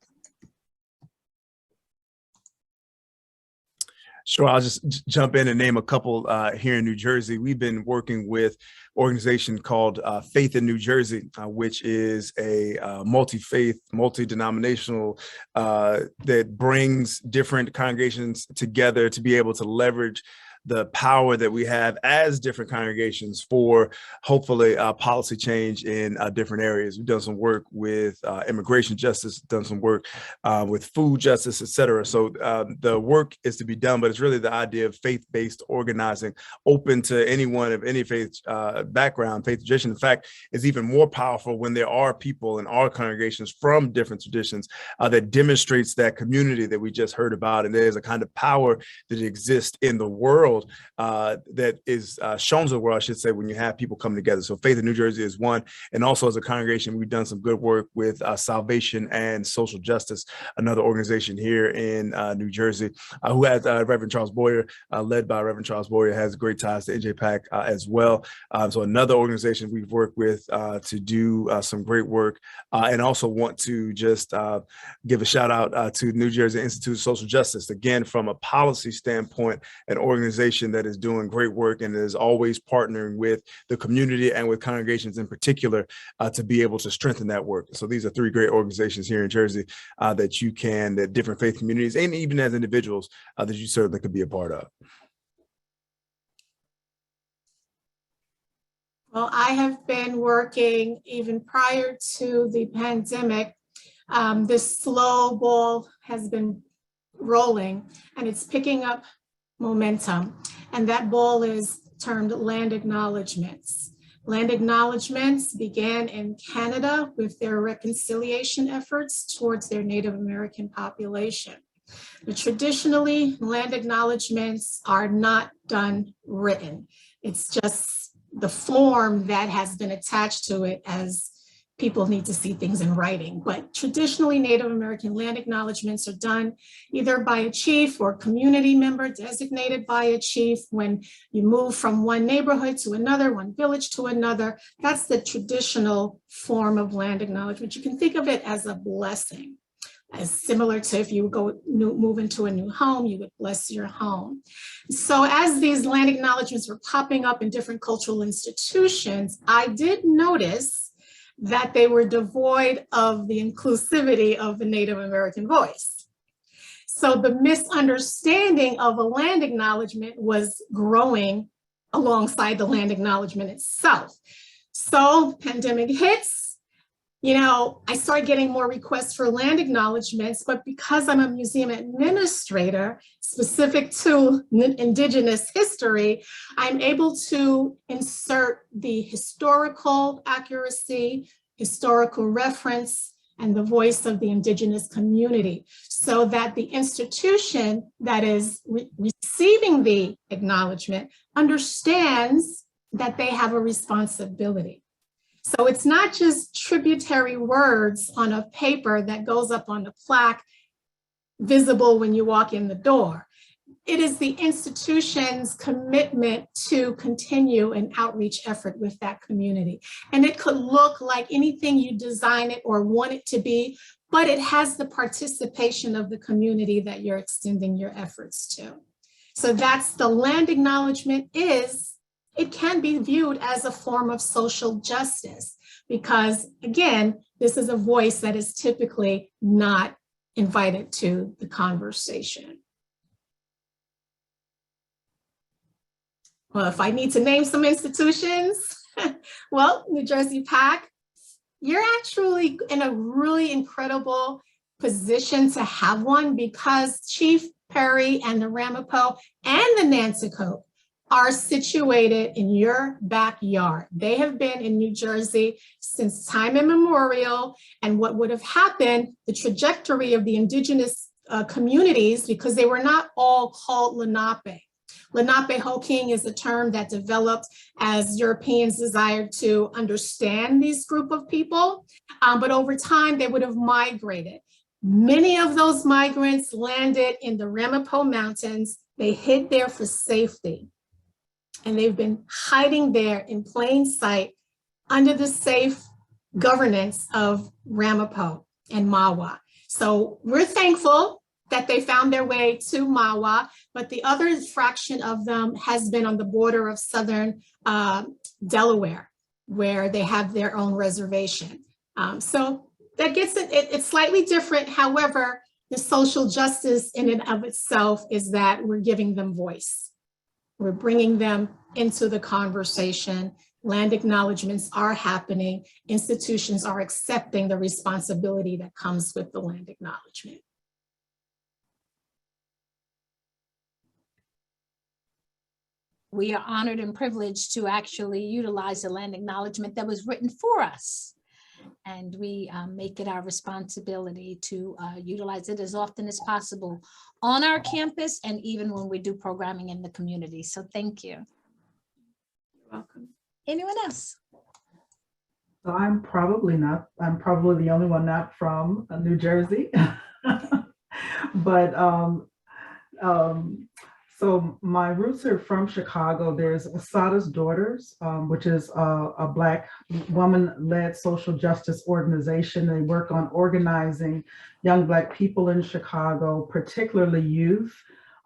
Sure, I'll just jump in and name a couple here in New Jersey. We've been working with an organization called Faith in New Jersey, which is a multi-faith, multi-denominational that brings different congregations together to be able to leverage the power that we have as different congregations for hopefully policy change in different areas. We've done some work with immigration justice, done some work with food justice, et cetera. So the work is to be done, but it's really the idea of faith-based organizing, open to anyone of any faith background, faith tradition. In fact, is even more powerful when there are people in our congregations from different traditions that demonstrates that community that we just heard about. And there's a kind of power that exists in the world that is shown to the world, I should say, when you have people come together. So Faith in New Jersey is one. And also as a congregation, we've done some good work with Salvation and Social Justice, another organization here in New Jersey, who has Reverend Charles Boyer, led by Reverend Charles Boyer, has great ties to NJPAC as well. So another organization we've worked with to do some great work, and also want to just give a shout out to New Jersey Institute of Social Justice. Again, from a policy standpoint, an organization that is doing great work and is always partnering with the community and with congregations in particular to be able to strengthen that work. So these are three great organizations here in Jersey that you can, that different faith communities, and even as individuals, that you certainly could be a part of. Well, I have been working even prior to the pandemic. This slow ball has been rolling and it's picking up momentum. And that ball is termed land acknowledgements. Land acknowledgements began in Canada with their reconciliation efforts towards their Native American population. But traditionally, land acknowledgements are not done written. It's just the form that has been attached to it, as people need to see things in writing. But traditionally, Native American land acknowledgements are done either by a chief or community member designated by a chief when you move from one neighborhood to another, one village to another. That's the traditional form of land acknowledgement. You can think of it as a blessing, as similar to if you move into a new home, you would bless your home. So as these land acknowledgements were popping up in different cultural institutions, I did notice that they were devoid of the inclusivity of the Native American voice. So the misunderstanding of a land acknowledgement was growing alongside the land acknowledgement itself. So pandemic hits, I started getting more requests for land acknowledgements, but because I'm a museum administrator specific to Indigenous history, I'm able to insert the historical accuracy, historical reference, and the voice of the Indigenous community so that the institution that is receiving the acknowledgement understands that they have a responsibility. So it's not just tributary words on a paper that goes up on the plaque visible when you walk in the door. It is the institution's commitment to continue an outreach effort with that community. And it could look like anything you design it or want it to be, but it has the participation of the community that you're extending your efforts to. So that's the land acknowledgement is. It can be viewed as a form of social justice because, again, this is a voice that is typically not invited to the conversation. Well, if I need to name some institutions, well, New Jersey PAC, you're actually in a really incredible position to have one because Chief Perry and the Ramapo and the Nanticoke are situated in your backyard. They have been in New Jersey since time immemorial. And what would have happened, the trajectory of the Indigenous communities, because they were not all called Lenape. Lenape-Hoking is a term that developed as Europeans desired to understand these group of people. But over time, they would have migrated. Many of those migrants landed in the Ramapo Mountains. They hid there for safety. And they've been hiding there in plain sight under the safe governance of Ramapo and Mawa. So we're thankful that they found their way to Mawa, but the other fraction of them has been on the border of southern Delaware, where they have their own reservation. So that gets it, it's slightly different. However, the social justice in and of itself is that we're giving them voice. We're bringing them into the conversation. Land acknowledgements are happening. Institutions are accepting the responsibility that comes with the land acknowledgement. We are honored and privileged to actually utilize the land acknowledgement that was written for us. And we make it our responsibility to utilize it as often as possible on our campus and even when we do programming in the community. So thank you. You're welcome. Anyone else? So I'm probably the only one not from New Jersey. But so my roots are from Chicago. There's Asada's Daughters, which is a Black woman-led social justice organization. They work on organizing young Black people in Chicago, particularly youth,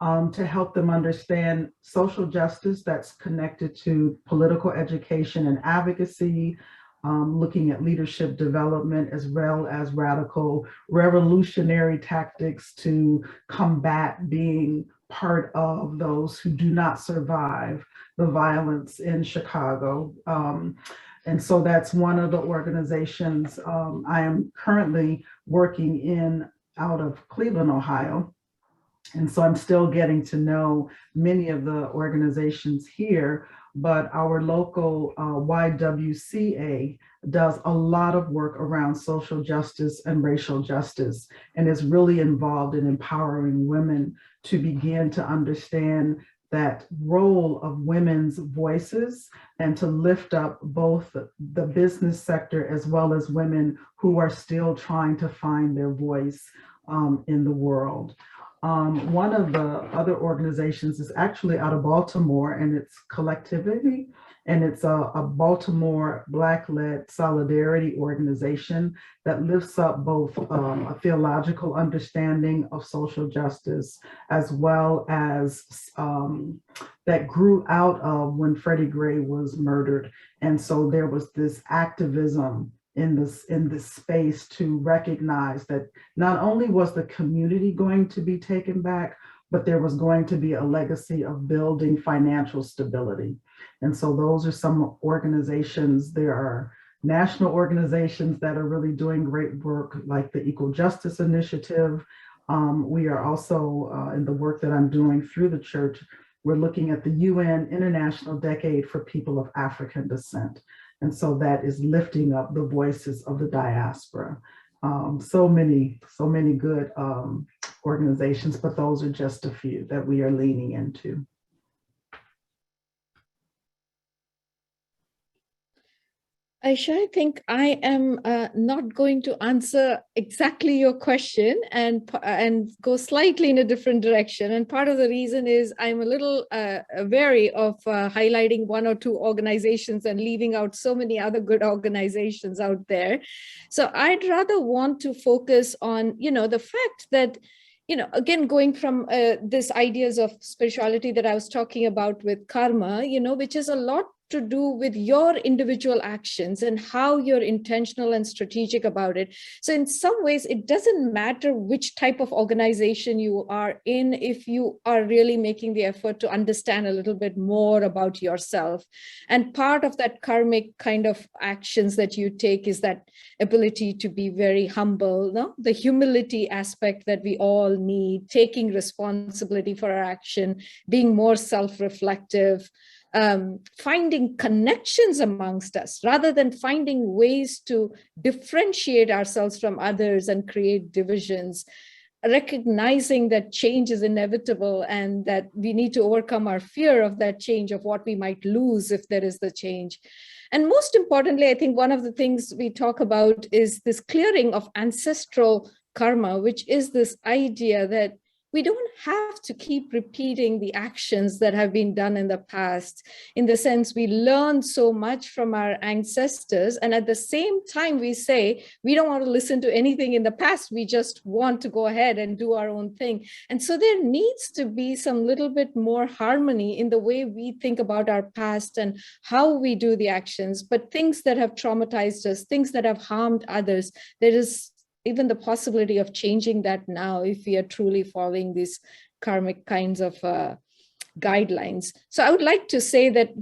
to help them understand social justice that's connected to political education and advocacy, looking at leadership development, as well as radical revolutionary tactics to combat being part of those who do not survive the violence in Chicago. And so that's one of the organizations I am currently working in out of Cleveland, Ohio. And so I'm still getting to know many of the organizations here, but our local YWCA does a lot of work around social justice and racial justice, and is really involved in empowering women to begin to understand that role of women's voices and to lift up both the business sector as well as women who are still trying to find their voice in the world. One of the other organizations is actually out of Baltimore, and it's Collectivity, and it's a Baltimore Black-led solidarity organization that lifts up both a theological understanding of social justice, as well as that grew out of when Freddie Gray was murdered. And so there was this activism in this space to recognize that not only was the community going to be taken back, but there was going to be a legacy of building financial stability. And so those are some organizations. There are national organizations that are really doing great work, like the Equal Justice Initiative. We are also in the work that I'm doing through the church, we're looking at the UN International Decade for People of African Descent. And so that is lifting up the voices of the diaspora. So many good organizations, but those are just a few that we are leaning into. Aisha, I think I am not going to answer exactly your question and go slightly in a different direction. And part of the reason is I'm a little wary of highlighting one or two organizations and leaving out so many other good organizations out there. So I'd rather want to focus on, the fact that, again, going from this ideas of spirituality that I was talking about with karma, which is a lot to do with your individual actions and how you're intentional and strategic about it. So in some ways, it doesn't matter which type of organization you are in, if you are really making the effort to understand a little bit more about yourself. And part of that karmic kind of actions that you take is that ability to be very humble, the humility aspect that we all need, taking responsibility for our action, being more self-reflective, finding connections amongst us rather than finding ways to differentiate ourselves from others and create divisions, recognizing that change is inevitable and that we need to overcome our fear of that change, of what we might lose if there is the change. And most importantly, I think one of the things we talk about is this clearing of ancestral karma, which is this idea that we don't have to keep repeating the actions that have been done in the past. In the sense, we learn so much from our ancestors, and at the same time we say, we don't want to listen to anything in the past, we just want to go ahead and do our own thing. And so there needs to be some little bit more harmony in the way we think about our past and how we do the actions, but things that have traumatized us, things that have harmed others, there is even the possibility of changing that now if we are truly following these karmic kinds of guidelines. So I would like to say that,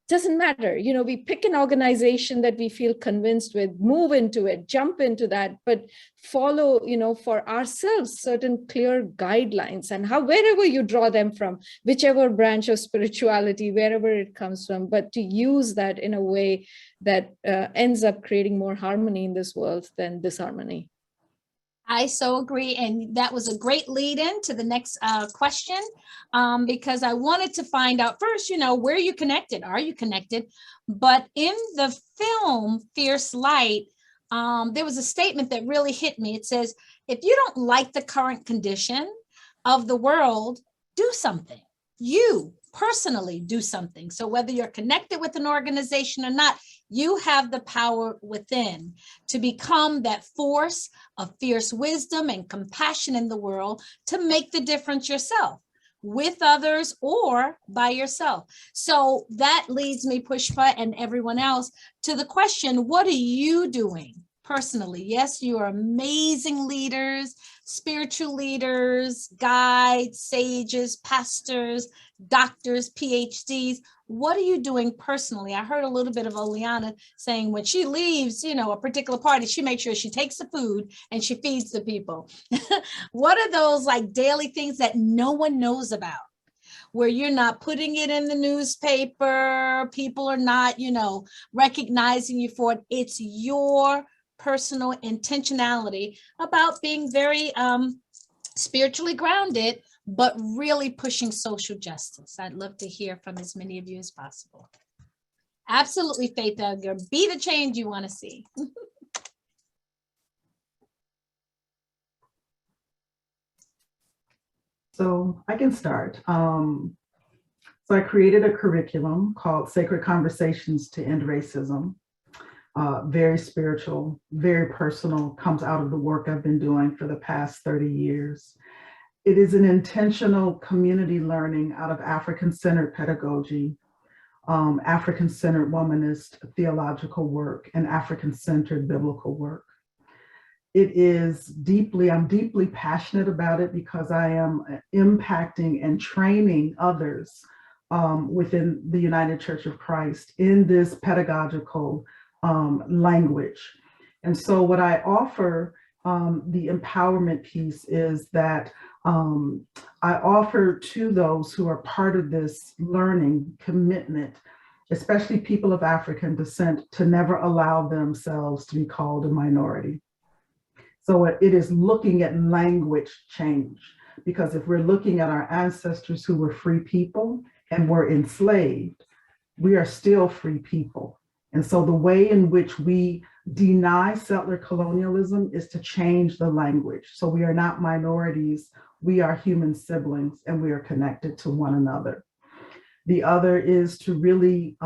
doesn't matter. We pick an organization that we feel convinced with, move into it, jump into that, but follow, for ourselves, certain clear guidelines, and wherever you draw them from, whichever branch of spirituality, wherever it comes from, but to use that in a way that ends up creating more harmony in this world than disharmony. I so agree. And that was a great lead in to the next question, because I wanted to find out first, where you connected? Are you connected? But in the film, Fierce Light, there was a statement that really hit me. It says, if you don't like the current condition of the world, do something. You personally do something. So whether you're connected with an organization or not, you have the power within to become that force of fierce wisdom and compassion in the world to make the difference yourself, with others or by yourself. So that leads me, Pushpa, and everyone else, to the question, what are you doing personally? Yes, you are amazing leaders, spiritual leaders, guides, sages, pastors, doctors, PhDs. What are you doing personally? I heard a little bit of Oleana saying when she leaves, a particular party, she makes sure she takes the food and she feeds the people. What are those like daily things that no one knows about, where you're not putting it in the newspaper, people are not, recognizing you for it? It's your personal intentionality about being very spiritually grounded, but really pushing social justice. I'd love to hear from as many of you as possible. Absolutely, Faith Edgar, be the change you want to see. So I can start. So I created a curriculum called Sacred Conversations to End Racism. Very spiritual, very personal, comes out of the work I've been doing for the past 30 years. It is an intentional community learning out of African-centered pedagogy, African-centered womanist theological work, and African-centered biblical work. I'm deeply passionate about it because I am impacting and training others within the United Church of Christ in this pedagogical language. And so what I offer, the empowerment piece, is that I offer to those who are part of this learning commitment, especially people of African descent, to never allow themselves to be called a minority. So it is looking at language change, because if we're looking at our ancestors who were free people and were enslaved, we are still free people. And so the way in which we deny settler colonialism is to change the language. So we are not minorities, we are human siblings, and we are connected to one another. The other is to really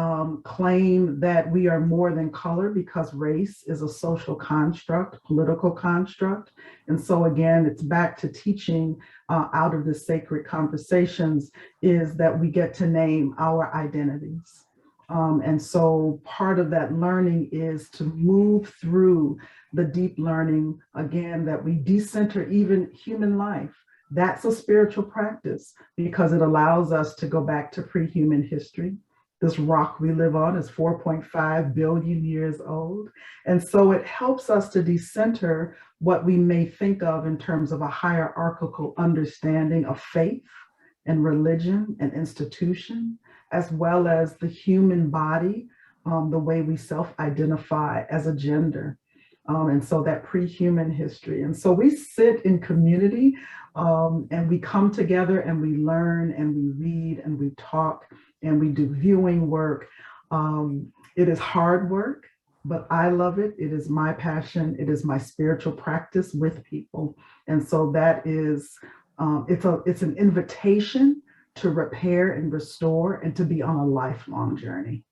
claim that we are more than color, because race is a social construct, political construct. And so again, it's back to teaching out of the sacred conversations, is that we get to name our identities. And so part of that learning is to move through the deep learning, again, that we decenter even human life. That's a spiritual practice, because it allows us to go back to pre-human history. This rock we live on is 4.5 billion years old. And so it helps us to decenter what we may think of in terms of a hierarchical understanding of faith and religion and institution, as well as the human body, the way we self-identify as a gender. And so that pre-human history. And so we sit in community and we come together and we learn and we read and we talk and we do viewing work. It is hard work, but I love it. It is my passion. It is my spiritual practice with people. And so that is, it's an invitation to repair and restore and to be on a lifelong journey.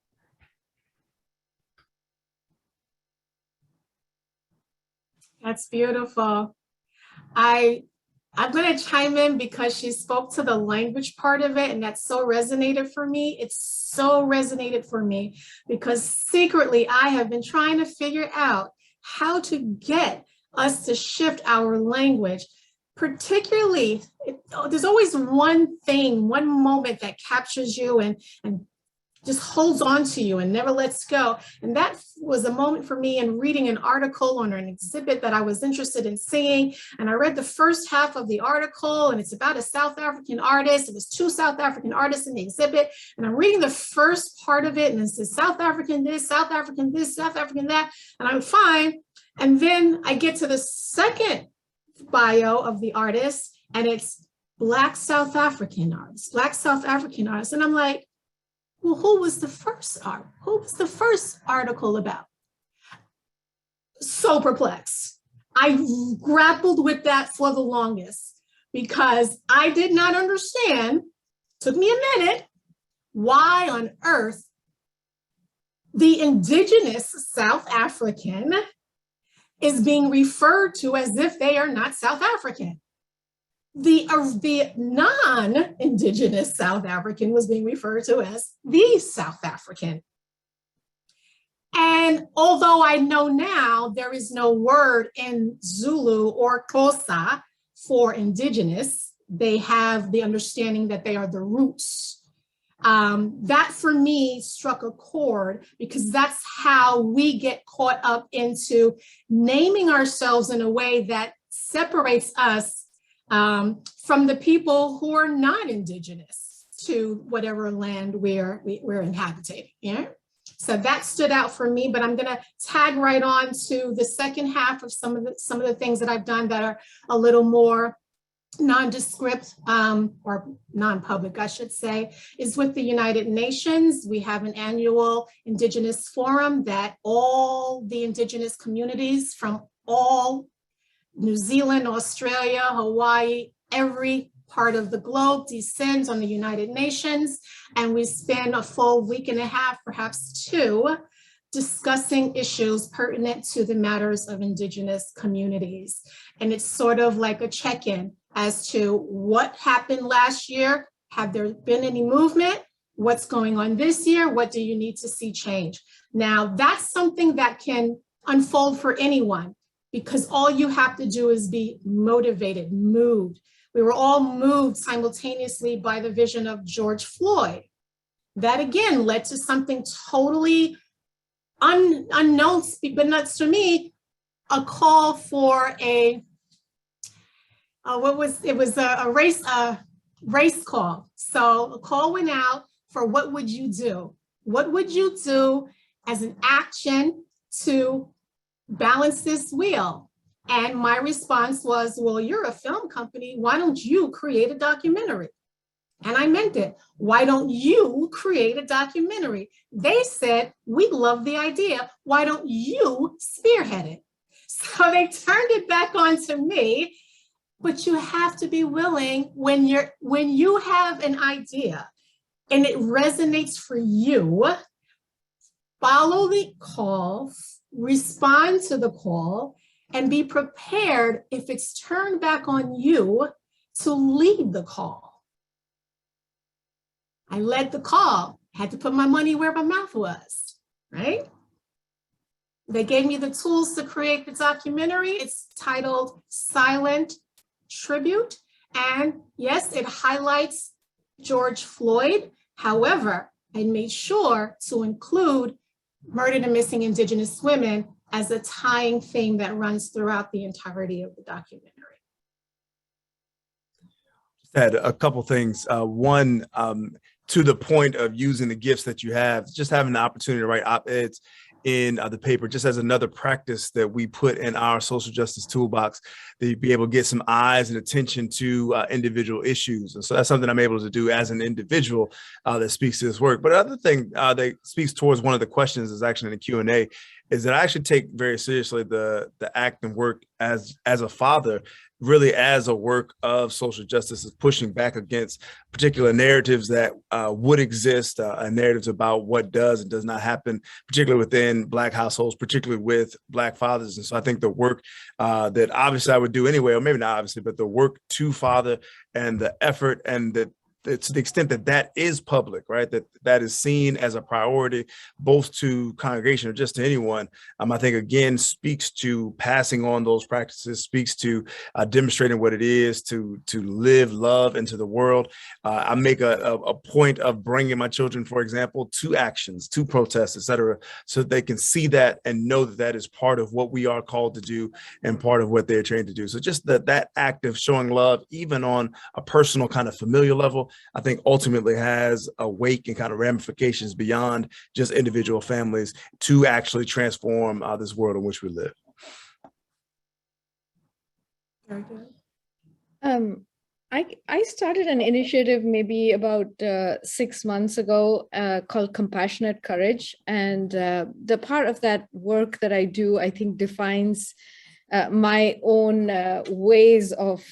That's beautiful. I'm going to chime in because she spoke to the language part of it, and that so resonated for me. It's so resonated for me because secretly I have been trying to figure out how to get us to shift our language. particularly, there's always one thing, one moment that captures you and just holds on to you and never lets go. And that was a moment for me in reading an article on an exhibit that I was interested in seeing. And I read the first half of the article, and it's about a South African artist. It was 2 South African artists in the exhibit. And I'm reading the first part of it, and it says South African this, South African this, South African that, and I'm fine. And then I get to the second bio of the artist, and it's Black South African artist, Black South African artist. And I'm like, well, who was the first article about? So perplexed. I grappled with that for the longest because I did not understand, took me a minute, why on earth the indigenous South African is being referred to as if they are not South African. The non-indigenous South African was being referred to as the South African. And although I know now there is no word in Zulu or Xhosa for indigenous, they have the understanding that they are the roots. That for me struck a chord because that's how we get caught up into naming ourselves in a way that separates us from the people who are not indigenous to whatever land we're inhabiting. Yeah. So that stood out for me, but I'm going to tag right on to the second half of some of the things that I've done that are a little more nondescript or non-public, I should say, is with the United Nations. We have an annual Indigenous Forum that all the Indigenous communities from all New Zealand, Australia, Hawaii, every part of the globe descends on the United Nations. And we spend a full week and a half, perhaps 2, discussing issues pertinent to the matters of Indigenous communities. And it's sort of like a check-in as to what happened last year. Have there been any movement? What's going on this year? What do you need to see change? Now, that's something that can unfold for anyone, because all you have to do is be motivated, moved. We were all moved simultaneously by the vision of George Floyd. That again led to something totally unknown, but not to me, a call for a race call. So a call went out for what would you do? What would you do as an action to balance this wheel? And my response was, well, you're a film company. Why don't you create a documentary? And I meant it. Why don't you create a documentary? They said, we love the idea. Why don't you spearhead it? So they turned it back on to me. But you have to be willing when you have an idea and it resonates for you, follow the call, respond to the call, and be prepared if it's turned back on you to lead the call. I led the call, had to put my money where my mouth was, right? They gave me the tools to create the documentary. It's titled Silent Tribute. And yes, it highlights George Floyd. However, I made sure to include murdered and missing Indigenous women as a tying theme that runs throughout the entirety of the documentary. Had a couple things. One, to the point of using the gifts that you have, just having the opportunity to write op-eds in the paper, just as another practice that we put in our social justice toolbox, that you'd be able to get some eyes and attention to individual issues. And so that's something I'm able to do as an individual that speaks to this work. But another thing that speaks towards one of the questions is actually in the Q&A, is that I actually take very seriously the act and work as a father, really as a work of social justice, is pushing back against particular narratives that would exist, narratives about what does and does not happen, particularly within Black households, particularly with Black fathers. And so I think the work that obviously I would do anyway, or maybe not obviously, but the work to father and the effort and the to the extent that that is public, right, that is seen as a priority, both to congregation or just to anyone, I think again speaks to passing on those practices, speaks to demonstrating what it is to live love into the world. I make a point of bringing my children, for example, to actions, to protests, et cetera, so they can see that and know that that is part of what we are called to do and part of what they're trained to do. So just that act of showing love, even on a personal kind of familial level, I think ultimately has a weight and kind of ramifications beyond just individual families to actually transform this world in which we live. Very good. I started an initiative maybe about 6 months ago called Compassionate Courage. And the part of that work that I do, I think defines my own ways of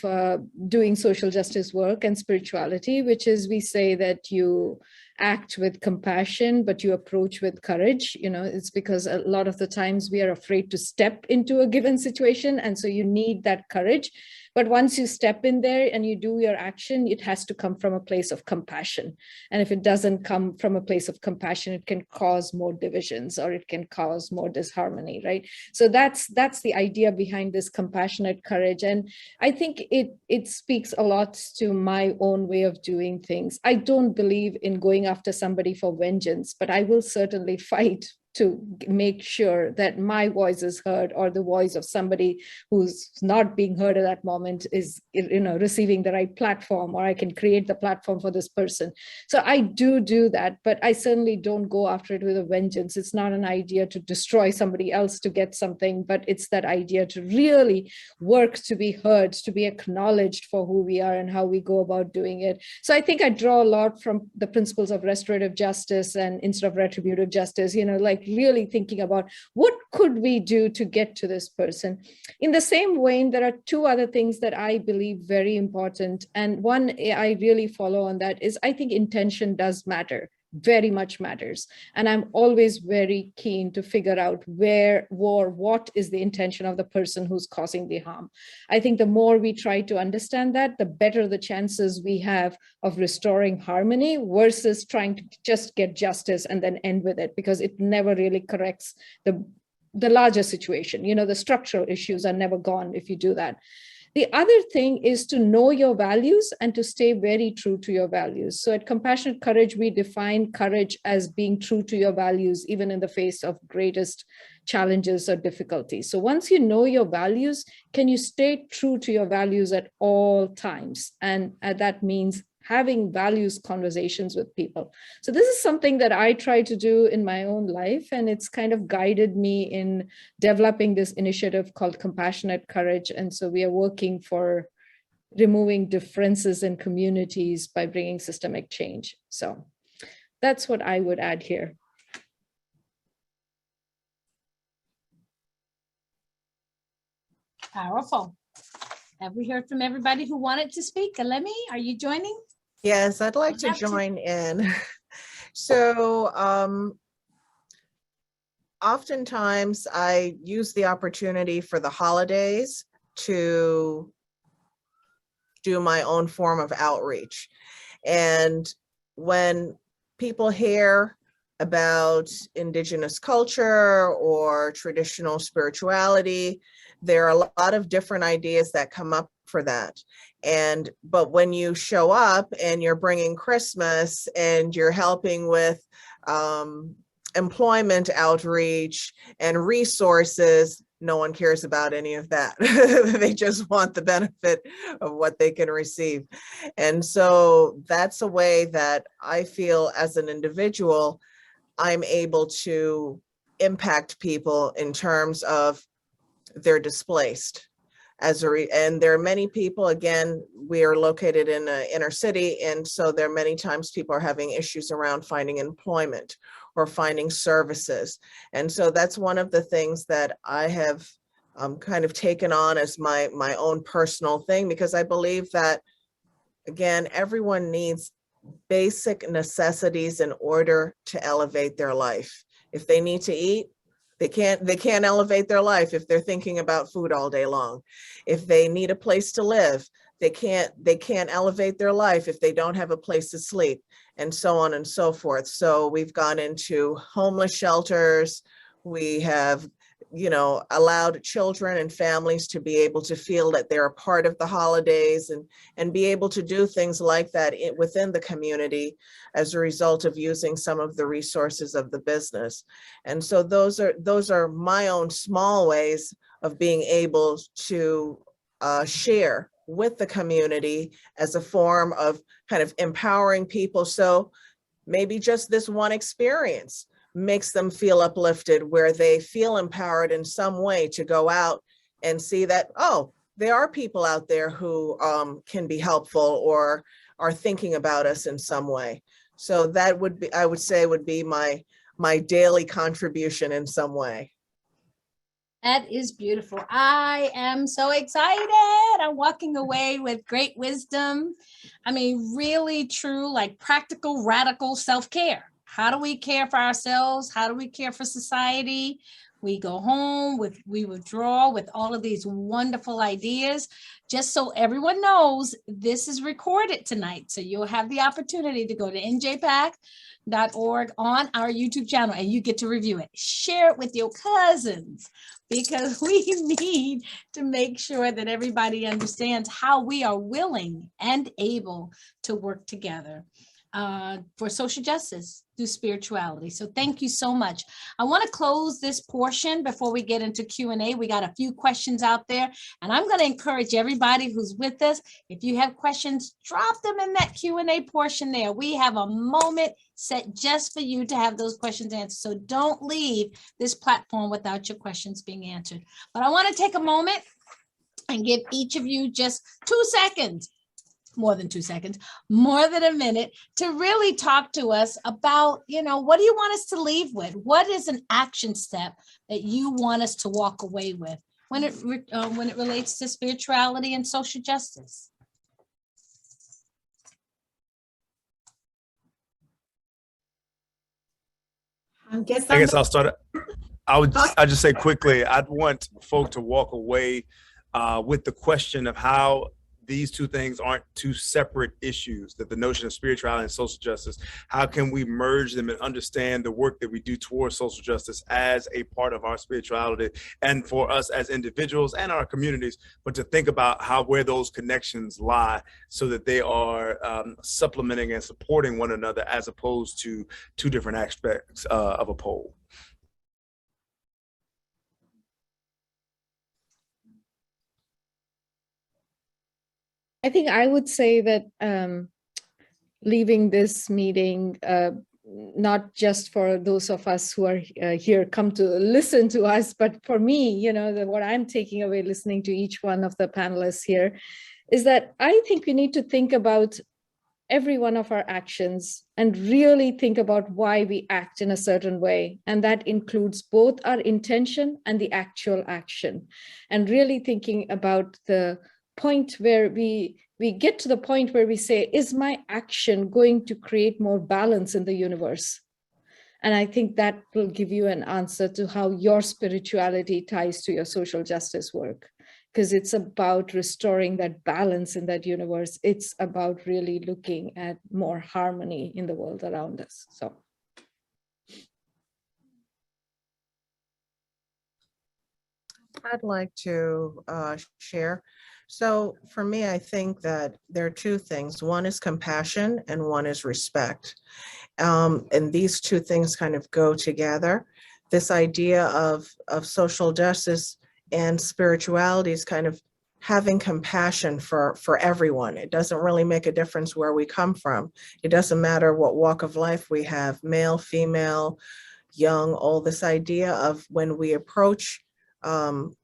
doing social justice work and spirituality, which is we say that you act with compassion, but you approach with courage. You know, it's because a lot of the times we are afraid to step into a given situation. And so you need that courage. But once you step in there and you do your action, it has to come from a place of compassion. And if it doesn't come from a place of compassion, it can cause more divisions or it can cause more disharmony, right? So that's the idea behind this compassionate courage. And I think it speaks a lot to my own way of doing things. I don't believe in going after somebody for vengeance, but I will certainly fight to make sure that my voice is heard, or the voice of somebody who's not being heard at that moment is, you know, receiving the right platform, or I can create the platform for this person. So I do that, but I certainly don't go after it with a vengeance. It's not an idea to destroy somebody else to get something, but it's that idea to really work to be heard, to be acknowledged for who we are and how we go about doing it. So I think I draw a lot from the principles of restorative justice and instead of retributive justice, you know, like really thinking about what could we do to get to this person. In the same vein, there are two other things that I believe very important. And one I really follow on that is I think intention does matter, very much matters. And I'm always very keen to figure out what is the intention of the person who's causing the harm. I think the more we try to understand that, the better the chances we have of restoring harmony versus trying to just get justice and then end with it, because it never really corrects the larger situation. You know, the structural issues are never gone if you do that. The other thing is to know your values and to stay very true to your values. So at Compassionate Courage, we define courage as being true to your values, even in the face of greatest challenges or difficulties. So once you know your values, can you stay true to your values at all times? And that means having values conversations with people. So this is something that I try to do in my own life, and it's kind of guided me in developing this initiative called Compassionate Courage. And so we are working for removing differences in communities by bringing systemic change. So that's what I would add here. Powerful. Have we heard from everybody who wanted to speak? Lemmy, are you joining? Yes, I'd like to join in. So oftentimes I use the opportunity for the holidays to do my own form of outreach. And when people hear about Indigenous culture or traditional spirituality, there are a lot of different ideas that come up for that. But when you show up and you're bringing Christmas and you're helping with employment outreach and resources, no one cares about any of that. They just want the benefit of what they can receive. And so that's a way that I feel as an individual, I'm able to impact people in terms of they're displaced. And there are many people, again, we are located in an inner city, and so there are many times people are having issues around finding employment or finding services. And so that's one of the things that I have kind of taken on as my own personal thing, because I believe that, again, everyone needs basic necessities in order to elevate their life. If they need to eat, they can't elevate their life if they're thinking about food all day long. If they need a place to live, they can't elevate their life if they don't have a place to sleep, and so on and so forth. So we've gone into homeless shelters. We have, allowed children and families to be able to feel that they're a part of the holidays and be able to do things like that within the community as a result of using some of the resources of the business. And so those are my own small ways of being able to share with the community as a form of kind of empowering people. So maybe just this one experience makes them feel uplifted, where they feel empowered in some way to go out and see that, oh, there are people out there who can be helpful or are thinking about us in some way. So that would be, I would say, would be my daily contribution in some way. That is beautiful. I am so excited. I'm walking away with great wisdom. I mean, really true, like practical, radical self-care. How do we care for ourselves? How do we care for society? We go home we withdraw with all of these wonderful ideas. Just so everyone knows, this is recorded tonight. So you'll have the opportunity to go to njpac.org on our YouTube channel and you get to review it. Share it with your cousins, because we need to make sure that everybody understands how we are willing and able to work together for social justice through spirituality. So thank you so much. I want to close this portion before we get into Q&A. We got a few questions out there, and I'm going to encourage everybody who's with us, if you have questions, drop them in that Q&A portion there. We have a moment set just for you to have those questions answered. So don't leave this platform without your questions being answered. But I want to take a moment and give each of you just 2 seconds, more than 2 seconds, more than a minute, to really talk to us about, what do you want us to leave with? What is an action step that you want us to walk away with when it relates to spirituality and social justice? I guess I'll start. I'll just say quickly, I'd want folk to walk away with the question of how these two things aren't two separate issues, that the notion of spirituality and social justice, how can we merge them and understand the work that we do towards social justice as a part of our spirituality and for us as individuals and our communities, but to think about where those connections lie so that they are supplementing and supporting one another as opposed to two different aspects of a pole. I think I would say that leaving this meeting, not just for those of us who are here come to listen to us, but for me, what I'm taking away listening to each one of the panelists here is that I think we need to think about every one of our actions and really think about why we act in a certain way. And that includes both our intention and the actual action. And really thinking about the point where we get to the point where we say, is my action going to create more balance in the universe? And I think that will give you an answer to how your spirituality ties to your social justice work, because it's about restoring that balance in that universe. It's about really looking at more harmony in the world around us. So. I'd like to share. So for me, I think that there are two things. One is compassion and one is respect. And these two things kind of go together. This idea of social justice and spirituality is kind of having compassion for everyone. It doesn't really make a difference where we come from. It doesn't matter what walk of life we have, male, female, young, old. This idea of when we approach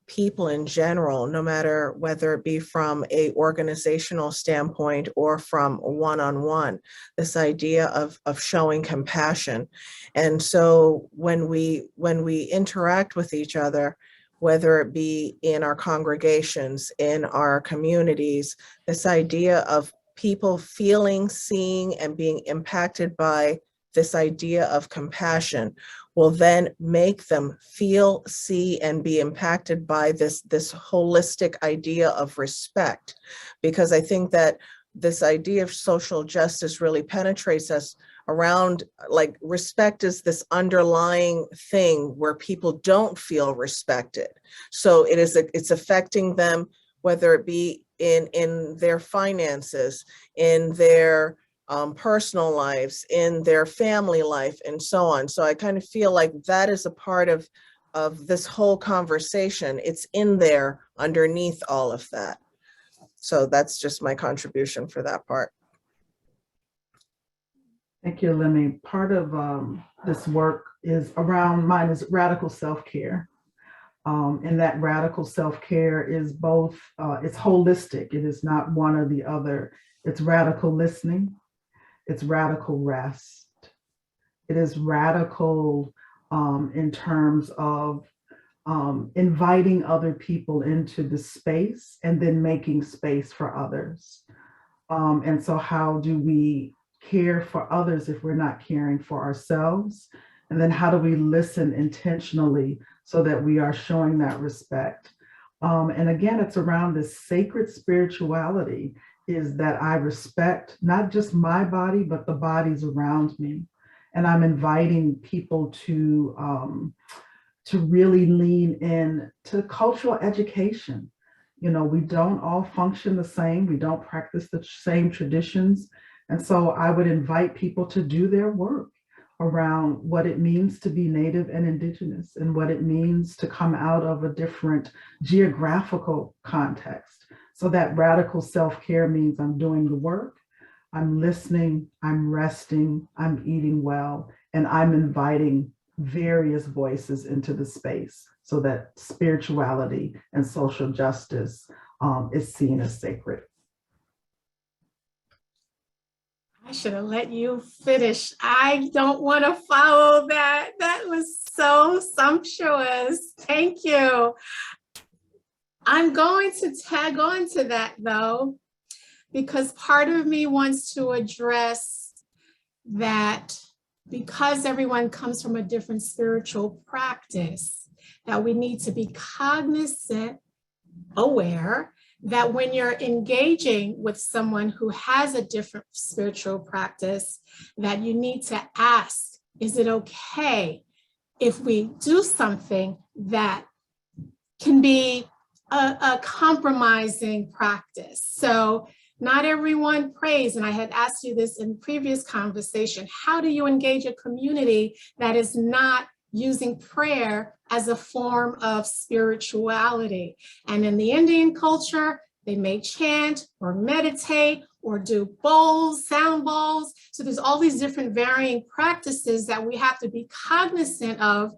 people in general, no matter whether it be from a organizational standpoint or from one-on-one, this idea of showing compassion. And so when we interact with each other, whether it be in our congregations, in our communities, this idea of people feeling, seeing, and being impacted by this idea of compassion will then make them feel, see, and be impacted by this holistic idea of respect. Because I think that this idea of social justice really penetrates us around, like, respect is this underlying thing where people don't feel respected. So it's affecting them, whether it be in their finances, in their personal lives, in their family life, and so on. So I kind of feel like that is a part of this whole conversation. It's in there underneath all of that. So that's just my contribution for that part. Thank you, Lemmy. Part of this work is around, mine is radical self-care. And that radical self-care is both, it's holistic. It is not one or the other. It's radical listening. It's radical rest. It is radical in terms of inviting other people into the space and then making space for others. And so how do we care for others if we're not caring for ourselves? And then how do we listen intentionally so that we are showing that respect? And again, it's around this sacred spirituality, is that I respect not just my body, but the bodies around me. And I'm inviting people to really lean in to cultural education. You know, we don't all function the same. We don't practice the same traditions. And so I would invite people to do their work around what it means to be Native and Indigenous, and what it means to come out of a different geographical context. So that radical self-care means I'm doing the work, I'm listening, I'm resting, I'm eating well, and I'm inviting various voices into the space so that spirituality and social justice is seen as sacred. I should have let you finish. I don't want to follow that. That was so sumptuous. Thank you. I'm going to tag on to that though, because part of me wants to address that because everyone comes from a different spiritual practice, that we need to be cognizant, aware, that when you're engaging with someone who has a different spiritual practice, that you need to ask, is it okay if we do something that can be a compromising practice? So not everyone prays, and I had asked you this in previous conversation. How do you engage a community that is not using prayer as a form of spirituality? And in the Indian culture, they may chant or meditate or do bowls, sound bowls. So there's all these different varying practices that we have to be cognizant of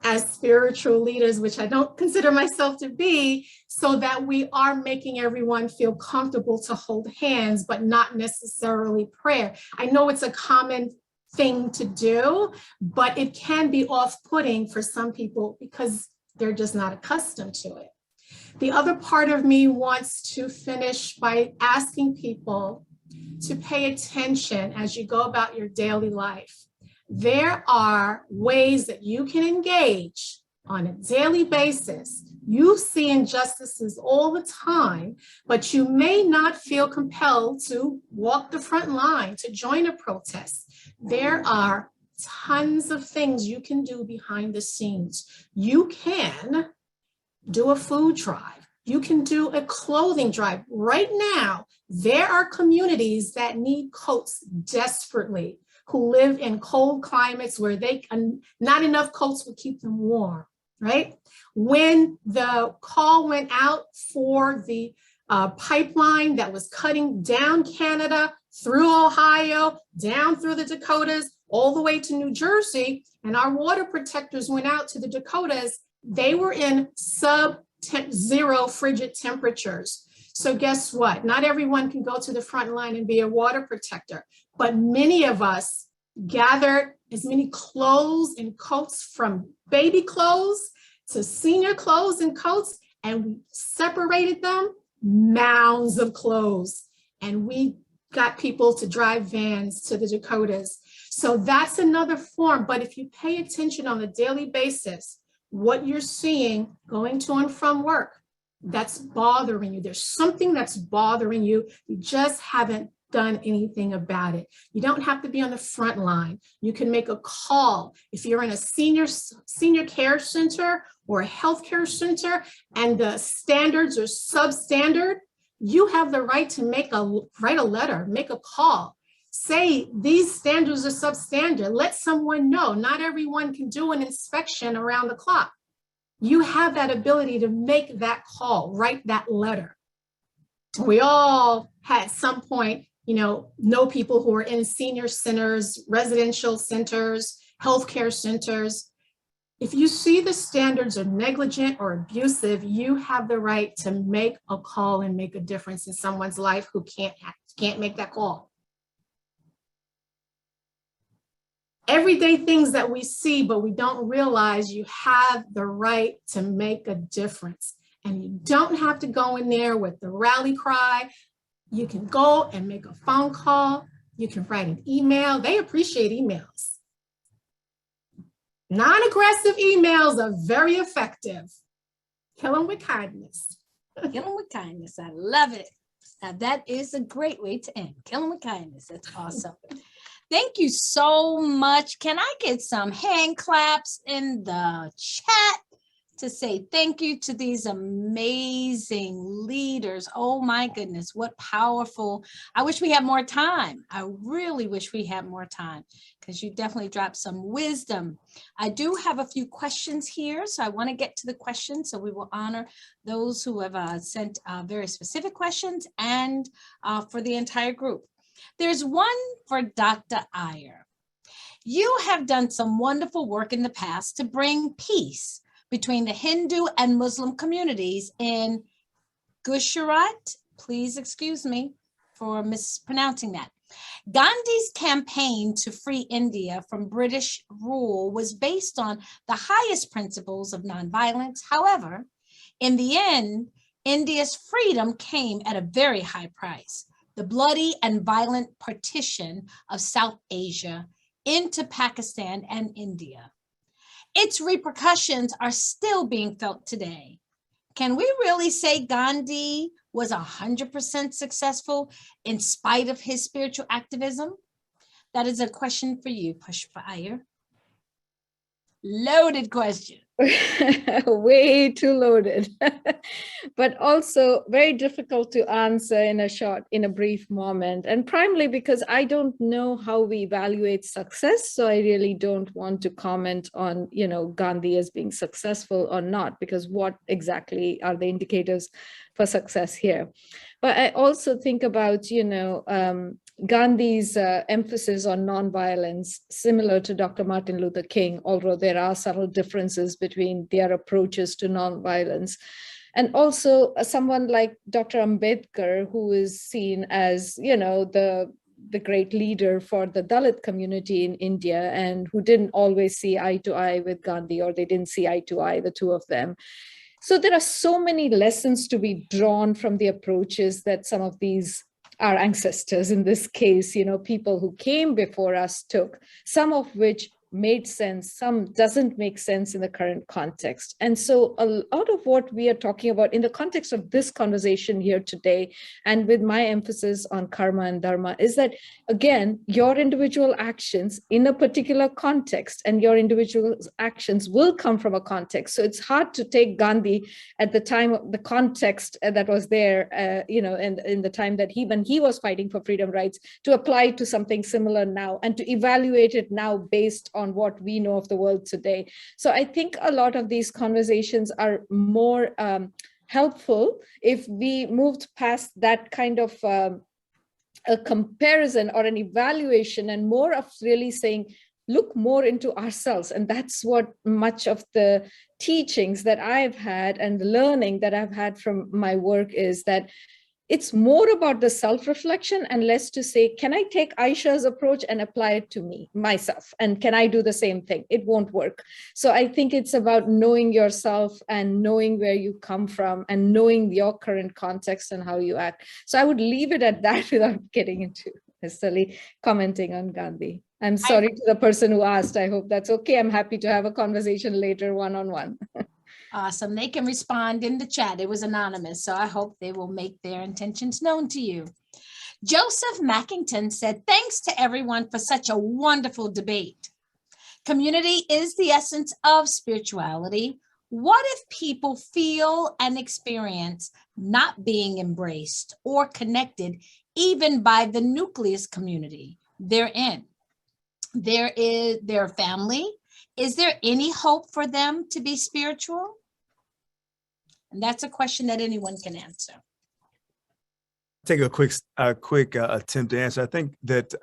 as spiritual leaders, which I don't consider myself to be, so that we are making everyone feel comfortable to hold hands, but not necessarily prayer. I know it's a common thing to do, but it can be off-putting for some people because they're just not accustomed to it. The other part of me wants to finish by asking people to pay attention as you go about your daily life. There are ways that you can engage on a daily basis. You see injustices all the time, but you may not feel compelled to walk the front line, to join a protest. There are tons of things you can do behind the scenes. You can do a food drive. You can do a clothing drive. Right now, there are communities that need coats desperately, who live in cold climates where not enough coats would keep them warm, right? When the call went out for the pipeline that was cutting down Canada, through Ohio, down through the Dakotas, all the way to New Jersey, and our water protectors went out to the Dakotas, they were in sub-zero frigid temperatures. So guess what? Not everyone can go to the front line and be a water protector, but many of us gathered as many clothes and coats, from baby clothes to senior clothes and coats, and we separated them, mounds of clothes, and we got people to drive vans to the Dakotas. So that's another form. But if you pay attention on a daily basis, what you're seeing going to and from work, that's bothering you. There's something that's bothering you. You just haven't done anything about it. You don't have to be on the front line. You can make a call. If you're in a senior care center or a healthcare center and the standards are substandard, you have the right to write a letter, make a call. Say these standards are substandard. Let someone know. Not everyone can do an inspection around the clock. You have that ability to make that call, write that letter. We all at some point, know people who are in senior centers, residential centers, healthcare centers. If you see the standards are negligent or abusive, you have the right to make a call and make a difference in someone's life who can't make that call. Everyday things that we see, but we don't realize you have the right to make a difference. And you don't have to go in there with the rally cry. You can go and make a phone call. You can write an email. They appreciate emails. Non-aggressive emails are very effective. Kill them with kindness. Kill them with kindness. I love it. Now that is a great way to end. Kill them with kindness. That's awesome. Thank you so much. Can I get some hand claps in the chat to say thank you to these amazing leaders? Oh my goodness, what powerful. I wish we had more time. I really wish we had more time because you definitely dropped some wisdom. I do have a few questions here, so I want to get to the questions. So we will honor those who have sent very specific questions and for the entire group. There's one for Dr. Iyer. You have done some wonderful work in the past to bring peace between the Hindu and Muslim communities in Gujarat. Please excuse me for mispronouncing that. Gandhi's campaign to free India from British rule was based on the highest principles of nonviolence. However, in the end, India's freedom came at a very high price. The bloody and violent partition of South Asia into Pakistan and India. Its repercussions are still being felt today. Can we really say Gandhi was 100% successful in spite of his spiritual activism? That is a question for you, Pushpa Iyer. Loaded question. Way too loaded, but also very difficult to answer in a brief moment. And primarily because I don't know how we evaluate success. So I really don't want to comment on, Gandhi as being successful or not, because what exactly are the indicators for success here? But I also think about, Gandhi's emphasis on nonviolence, similar to Dr. Martin Luther King, although there are subtle differences between their approaches to nonviolence. And also someone like Dr. Ambedkar, who is seen as, the great leader for the Dalit community in India, and who didn't always see eye to eye with Gandhi, or they didn't see eye to eye, the two of them. So there are so many lessons to be drawn from the approaches that some of these our ancestors, in this case, people who came before us took, some of which made sense, some doesn't make sense in the current context. And so a lot of what we are talking about in the context of this conversation here today, and with my emphasis on karma and dharma, is that, again, your individual actions in a particular context and your individual actions will come from a context. So it's hard to take Gandhi at the time of the context that was there, and in the time that when he was fighting for freedom rights, to apply to something similar now and to evaluate it now based on what we know of the world today. So I think a lot of these conversations are more helpful if we moved past that kind of a comparison or an evaluation, and more of really saying, look more into ourselves. And that's what much of the teachings that I've had and the learning that I've had from my work is, that it's more about the self-reflection and less to say, can I take Aisha's approach and apply it to myself? And can I do the same thing? It won't work. So I think it's about knowing yourself and knowing where you come from and knowing your current context and how you act. So I would leave it at that without getting into necessarily commenting on Gandhi. I'm sorry to the person who asked. I hope that's okay. I'm happy to have a conversation later, one-on-one. Awesome. They can respond in the chat. It was anonymous, so I hope they will make their intentions known to you. Joseph Mackington said, thanks to everyone for such a wonderful debate. Community is the essence of spirituality. What if people feel and experience not being embraced or connected even by the nucleus community they're in? There is their family. Is there any hope for them to be spiritual? And that's a question that anyone can answer. Take a quick attempt to answer. I think that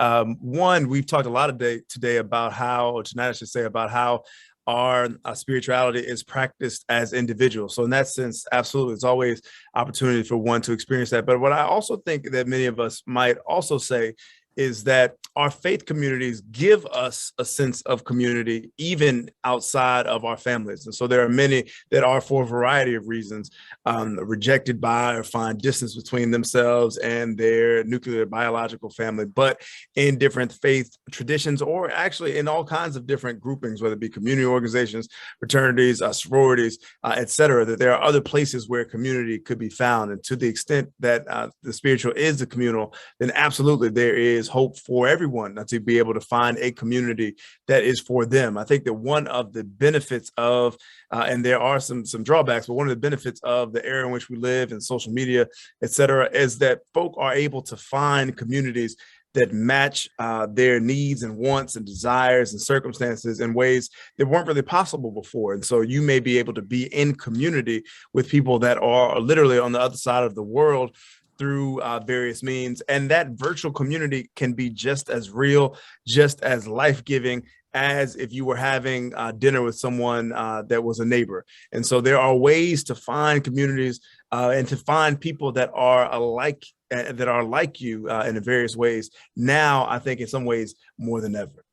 one, we've talked a lot today about how, or tonight I should say, about how our spirituality is practiced as individuals. So in that sense, absolutely, it's always opportunity for one to experience that. But what I also think that many of us might also say is that our faith communities give us a sense of community even outside of our families. And so there are many that are, for a variety of reasons, rejected by or find distance between themselves and their nuclear biological family, but in different faith traditions, or actually in all kinds of different groupings, whether it be community organizations, fraternities, sororities, et cetera, that there are other places where community could be found. And to the extent that the spiritual is the communal, then absolutely there is hope for everyone to be able to find a community that is for them. I think that one of the benefits of, and there are some drawbacks, but one of the benefits of the era in which we live and social media, et cetera, is that folk are able to find communities that match their needs and wants and desires and circumstances in ways that weren't really possible before. And so you may be able to be in community with people that are literally on the other side of the world through various means. And that virtual community can be just as real, just as life-giving as if you were having dinner with someone that was a neighbor. And so there are ways to find communities and to find people that are alike, that are like you in various ways. Now, I think in some ways more than ever.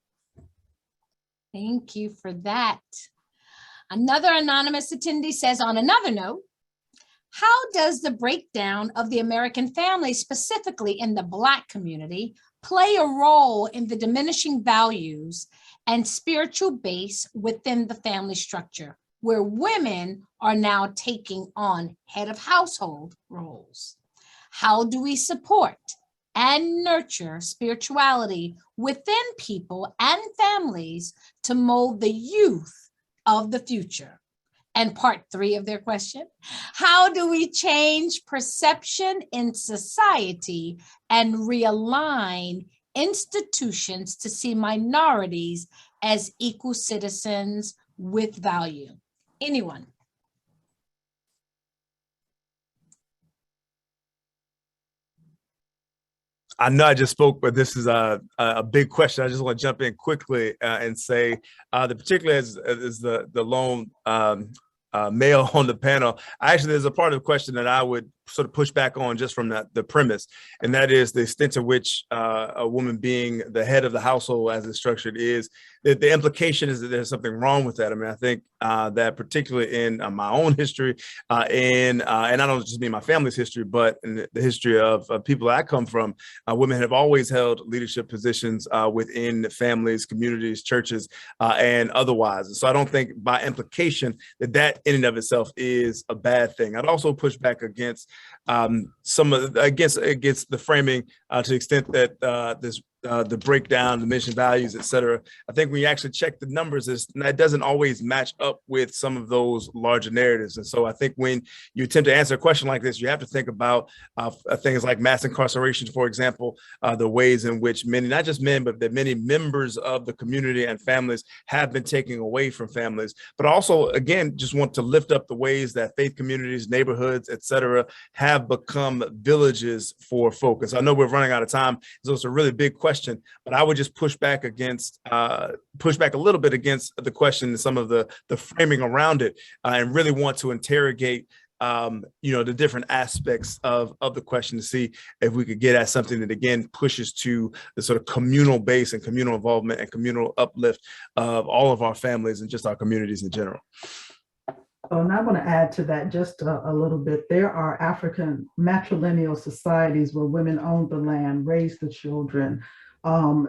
Thank you for that. Another anonymous attendee says, on another note, how does the breakdown of the American family, specifically in the Black community, play a role in the diminishing values and spiritual base within the family structure, where women are now taking on head of household roles? How do we support and nurture spirituality within people and families to mold the youth of the future? And part 3 of their question, how do we change perception in society and realign institutions to see minorities as equal citizens with value? Anyone? I know I just spoke, but this is a big question. I just want to jump in quickly and say that particularly as the lone male on the panel, actually there's a part of the question that I would sort of push back on just from the premise, and that is the extent to which a woman being the head of the household as it's structured is, that the implication is that there's something wrong with that. I mean, I think that particularly in my own history, and I don't just mean my family's history, but in the history of people I come from, women have always held leadership positions within families, communities, churches, and otherwise. And so I don't think by implication that in and of itself is a bad thing. I'd also push back against against the framing to the extent that the breakdown, the mission values, et cetera. I think when you actually check the numbers, that doesn't always match up with some of those larger narratives. And so I think when you attempt to answer a question like this, you have to think about things like mass incarceration, for example, the ways in which many, not just men, but that many members of the community and families have been taken away from families. But also, again, just want to lift up the ways that faith communities, neighborhoods, et cetera, have become villages for folks. I know we're running out of time, so it's a really big question, but I would just push back a little bit against the question and some of the framing around it, and really want to interrogate the different aspects of the question to see if we could get at something that again pushes to the sort of communal base and communal involvement and communal uplift of all of our families and just our communities in general. Oh, and I want to add to that just a little bit. There are African matrilineal societies where women own the land, raise the children,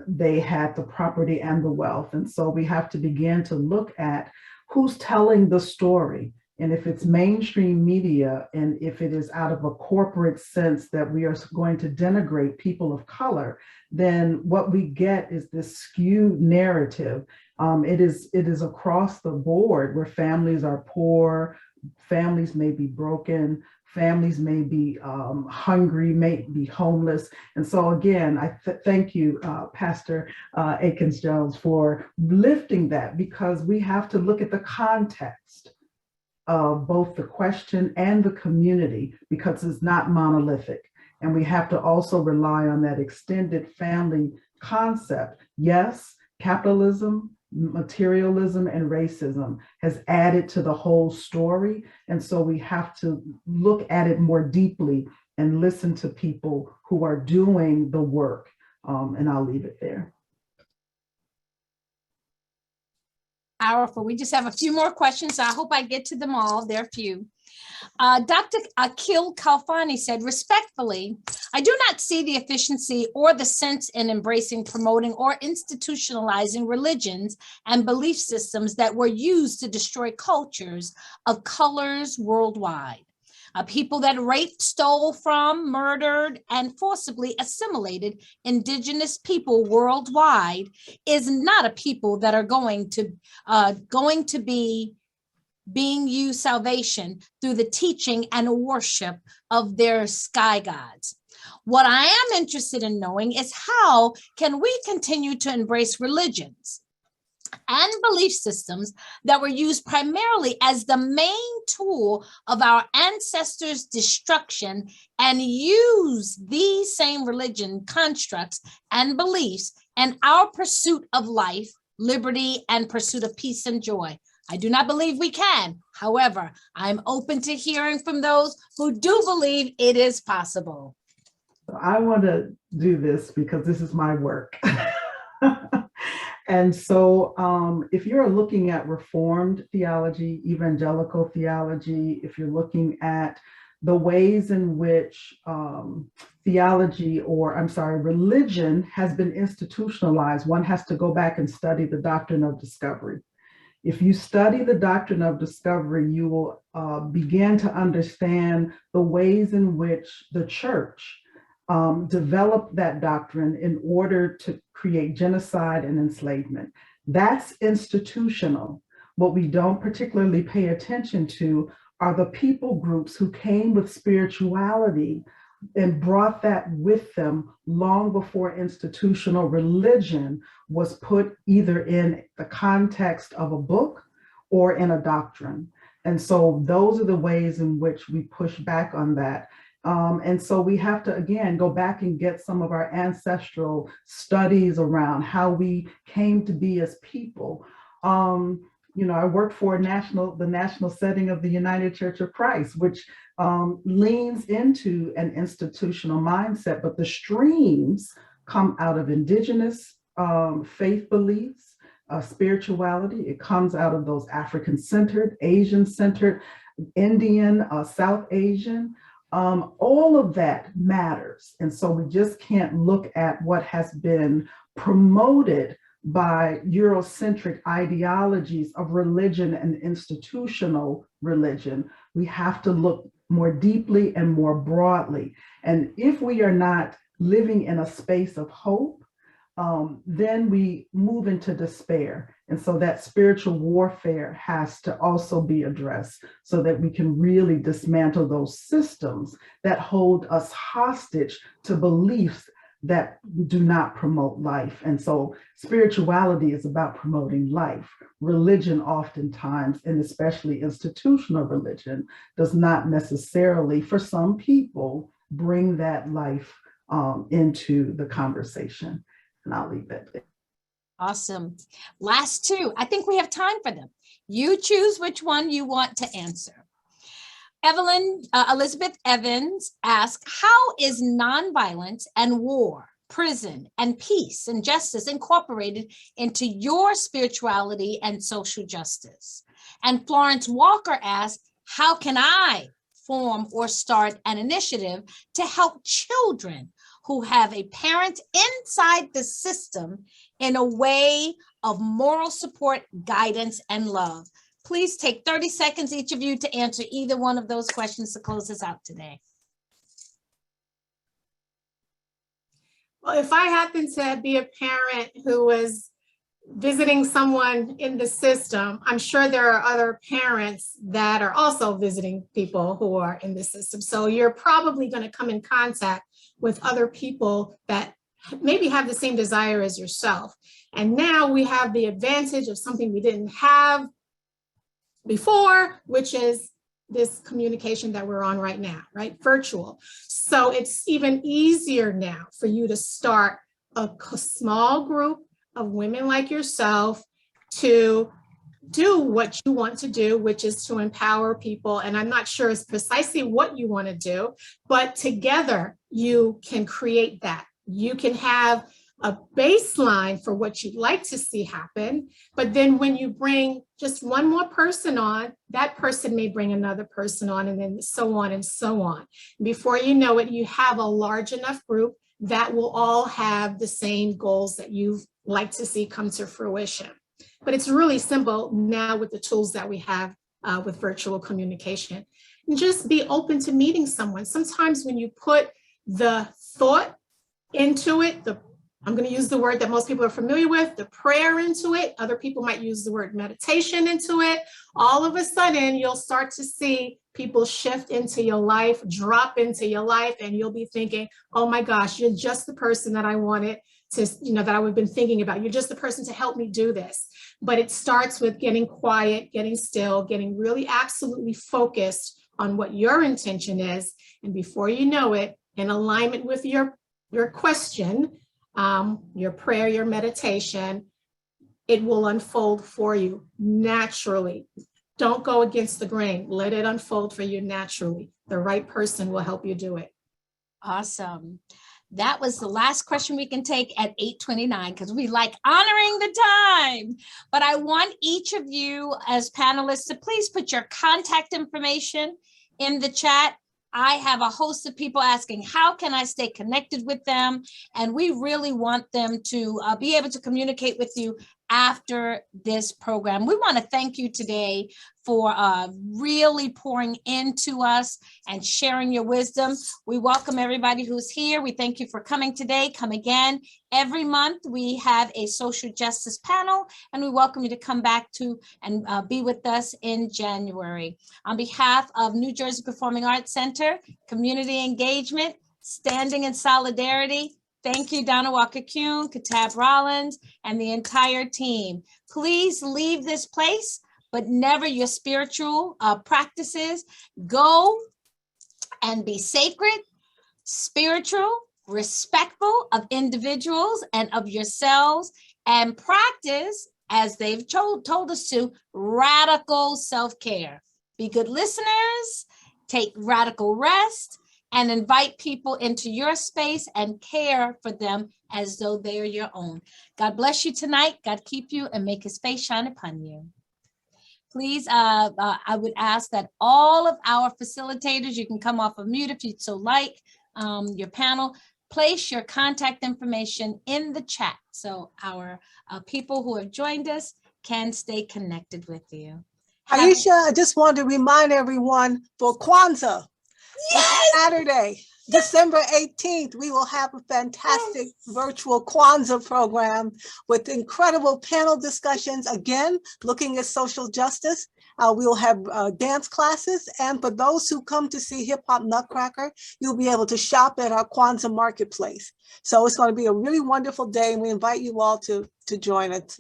they had the property and the wealth. And so we have to begin to look at who's telling the story. And if it's mainstream media, and if it is out of a corporate sense that we are going to denigrate people of color, then what we get is this skewed narrative. It is across the board where families are poor, families may be broken, families may be hungry, may be homeless. And so again, I thank you, Pastor Atkins Jones, for lifting that, because we have to look at the context of both the question and the community, because it's not monolithic. And we have to also rely on that extended family concept. Yes, capitalism, materialism, and racism has added to the whole story. And so we have to look at it more deeply and listen to people who are doing the work. And I'll leave it there. Powerful. We just have a few more questions. I hope I get to them all. There are a few. Dr. Akil Kalfani said, respectfully, I do not see the efficiency or the sense in embracing, promoting, or institutionalizing religions and belief systems that were used to destroy cultures of colors worldwide. People that raped, stole from, murdered, and forcibly assimilated indigenous people worldwide is not a people that are going to be being used salvation through the teaching and worship of their sky gods. What I am interested in knowing is how can we continue to embrace religions and belief systems that were used primarily as the main tool of our ancestors' destruction, and use these same religion constructs and beliefs in our pursuit of life, liberty, and pursuit of peace and joy. I do not believe we can. However, I'm open to hearing from those who do believe it is possible. I want to do this because this is my work. And so if you're looking at Reformed theology, evangelical theology, if you're looking at the ways in which religion has been institutionalized, one has to go back and study the doctrine of discovery. If you study the doctrine of discovery, you will begin to understand the ways in which the church developed that doctrine in order to create genocide and enslavement. That's institutional. What we don't particularly pay attention to are the people groups who came with spirituality and brought that with them long before institutional religion was put either in the context of a book or in a doctrine. And so those are the ways in which we push back on that. And so we have to, again, go back and get some of our ancestral studies around how we came to be as people. I work for the national setting of the United Church of Christ, which leans into an institutional mindset, but the streams come out of indigenous faith beliefs, spirituality. It comes out of those African-centered, Asian-centered, Indian, South Asian. All of that matters. And so we just can't look at what has been promoted by Eurocentric ideologies of religion and institutional religion. We have to look more deeply and more broadly. And if we are not living in a space of hope, then we move into despair. And so that spiritual warfare has to also be addressed so that we can really dismantle those systems that hold us hostage to beliefs that do not promote life. And so spirituality is about promoting life. Religion oftentimes, and especially institutional religion, does not necessarily, for some people, bring that life into the conversation. And I'll leave that there. Awesome. Last two. I think we have time for them. You choose which one you want to answer. Elizabeth Evans asks, how is nonviolence and war, prison, and peace and justice incorporated into your spirituality and social justice? And Florence Walker asks, how can I form or start an initiative to help children who have a parent inside the system in a way of moral support, guidance, and love. Please take 30 seconds, each of you, to answer either one of those questions to close us out today. Well, if I happen to be a parent who was visiting someone in the system, I'm sure there are other parents that are also visiting people who are in the system. So you're probably going to come in contact with other people that maybe have the same desire as yourself. And now we have the advantage of something we didn't have before, which is this communication that we're on right now, right? Virtual. So it's even easier now for you to start a small group of women like yourself to do what you want to do, which is to empower people. And I'm not sure it's precisely what you want to do, but together you can create that. You can have a baseline for what you'd like to see happen. But then when you bring just one more person on, that person may bring another person on, and then so on and so on. Before you know it, you have a large enough group that will all have the same goals that you'd like to see come to fruition. But it's really simple now with the tools that we have with virtual communication. And just be open to meeting someone. Sometimes when you put the thought into it, I'm going to use the word that most people are familiar with, the prayer into it. Other people might use the word meditation into it. All of a sudden, you'll start to see people shift into your life, drop into your life, and you'll be thinking, oh my gosh, you're just the person that I wanted to, that I've been thinking about. You're just the person to help me do this. But it starts with getting quiet, getting still, getting really absolutely focused on what your intention is. And before you know it, in alignment with your question, your prayer, your meditation, it will unfold for you naturally. Don't go against the grain. Let it unfold for you naturally. The right person will help you do it. Awesome. That was the last question we can take at 8:29 because we like honoring the time. But I want each of you as panelists to please put your contact information in the chat. I have a host of people asking, how can I stay connected with them? And we really want them to be able to communicate with you after this program. We want to thank you today for really pouring into us and sharing your wisdom. We welcome everybody who's here. We thank you for coming today. Come again. Every month we have a social justice panel, and we welcome you to come back to and be with us in January. On behalf of New Jersey Performing Arts Center, Community Engagement, Standing in Solidarity, thank you, Donna Walker-Kuhn, Katab Rollins, and the entire team. Please leave this place, but never your spiritual practices. Go and be sacred, spiritual, respectful of individuals and of yourselves, and practice, as they've told us to, radical self-care. Be good listeners, take radical rest, and invite people into your space and care for them as though they are your own. God bless you tonight. God keep you and make his face shine upon you. Please, I would ask that all of our facilitators, you can come off of mute if you'd so like, your panel, place your contact information in the chat so our people who have joined us can stay connected with you. Aisha, I just want to remind everyone for Kwanzaa, yes! Saturday, December 18th, we will have a fantastic virtual Kwanzaa program with incredible panel discussions, again, looking at social justice. We will have dance classes, and for those who come to see Hip Hop Nutcracker, you'll be able to shop at our Kwanzaa marketplace. So it's going to be a really wonderful day, and we invite you all to join us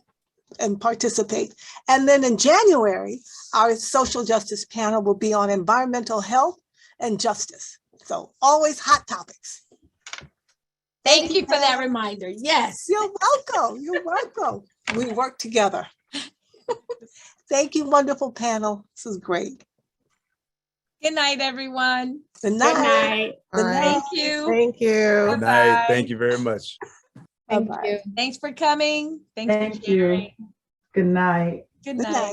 and participate. And then in January, our social justice panel will be on environmental health and justice. So always hot topics. Thank you for that reminder. Yes. You're welcome. You're welcome. We work together. Thank you, wonderful panel. This is great. Good night, everyone. Good night. Good night. Good night. Thank you. Thank you. Good night. Bye-bye. Thank you very much. Thank Bye-bye. you. Thanks for coming. Thanks Thank for sharing. you. Good night. Good Good night. night.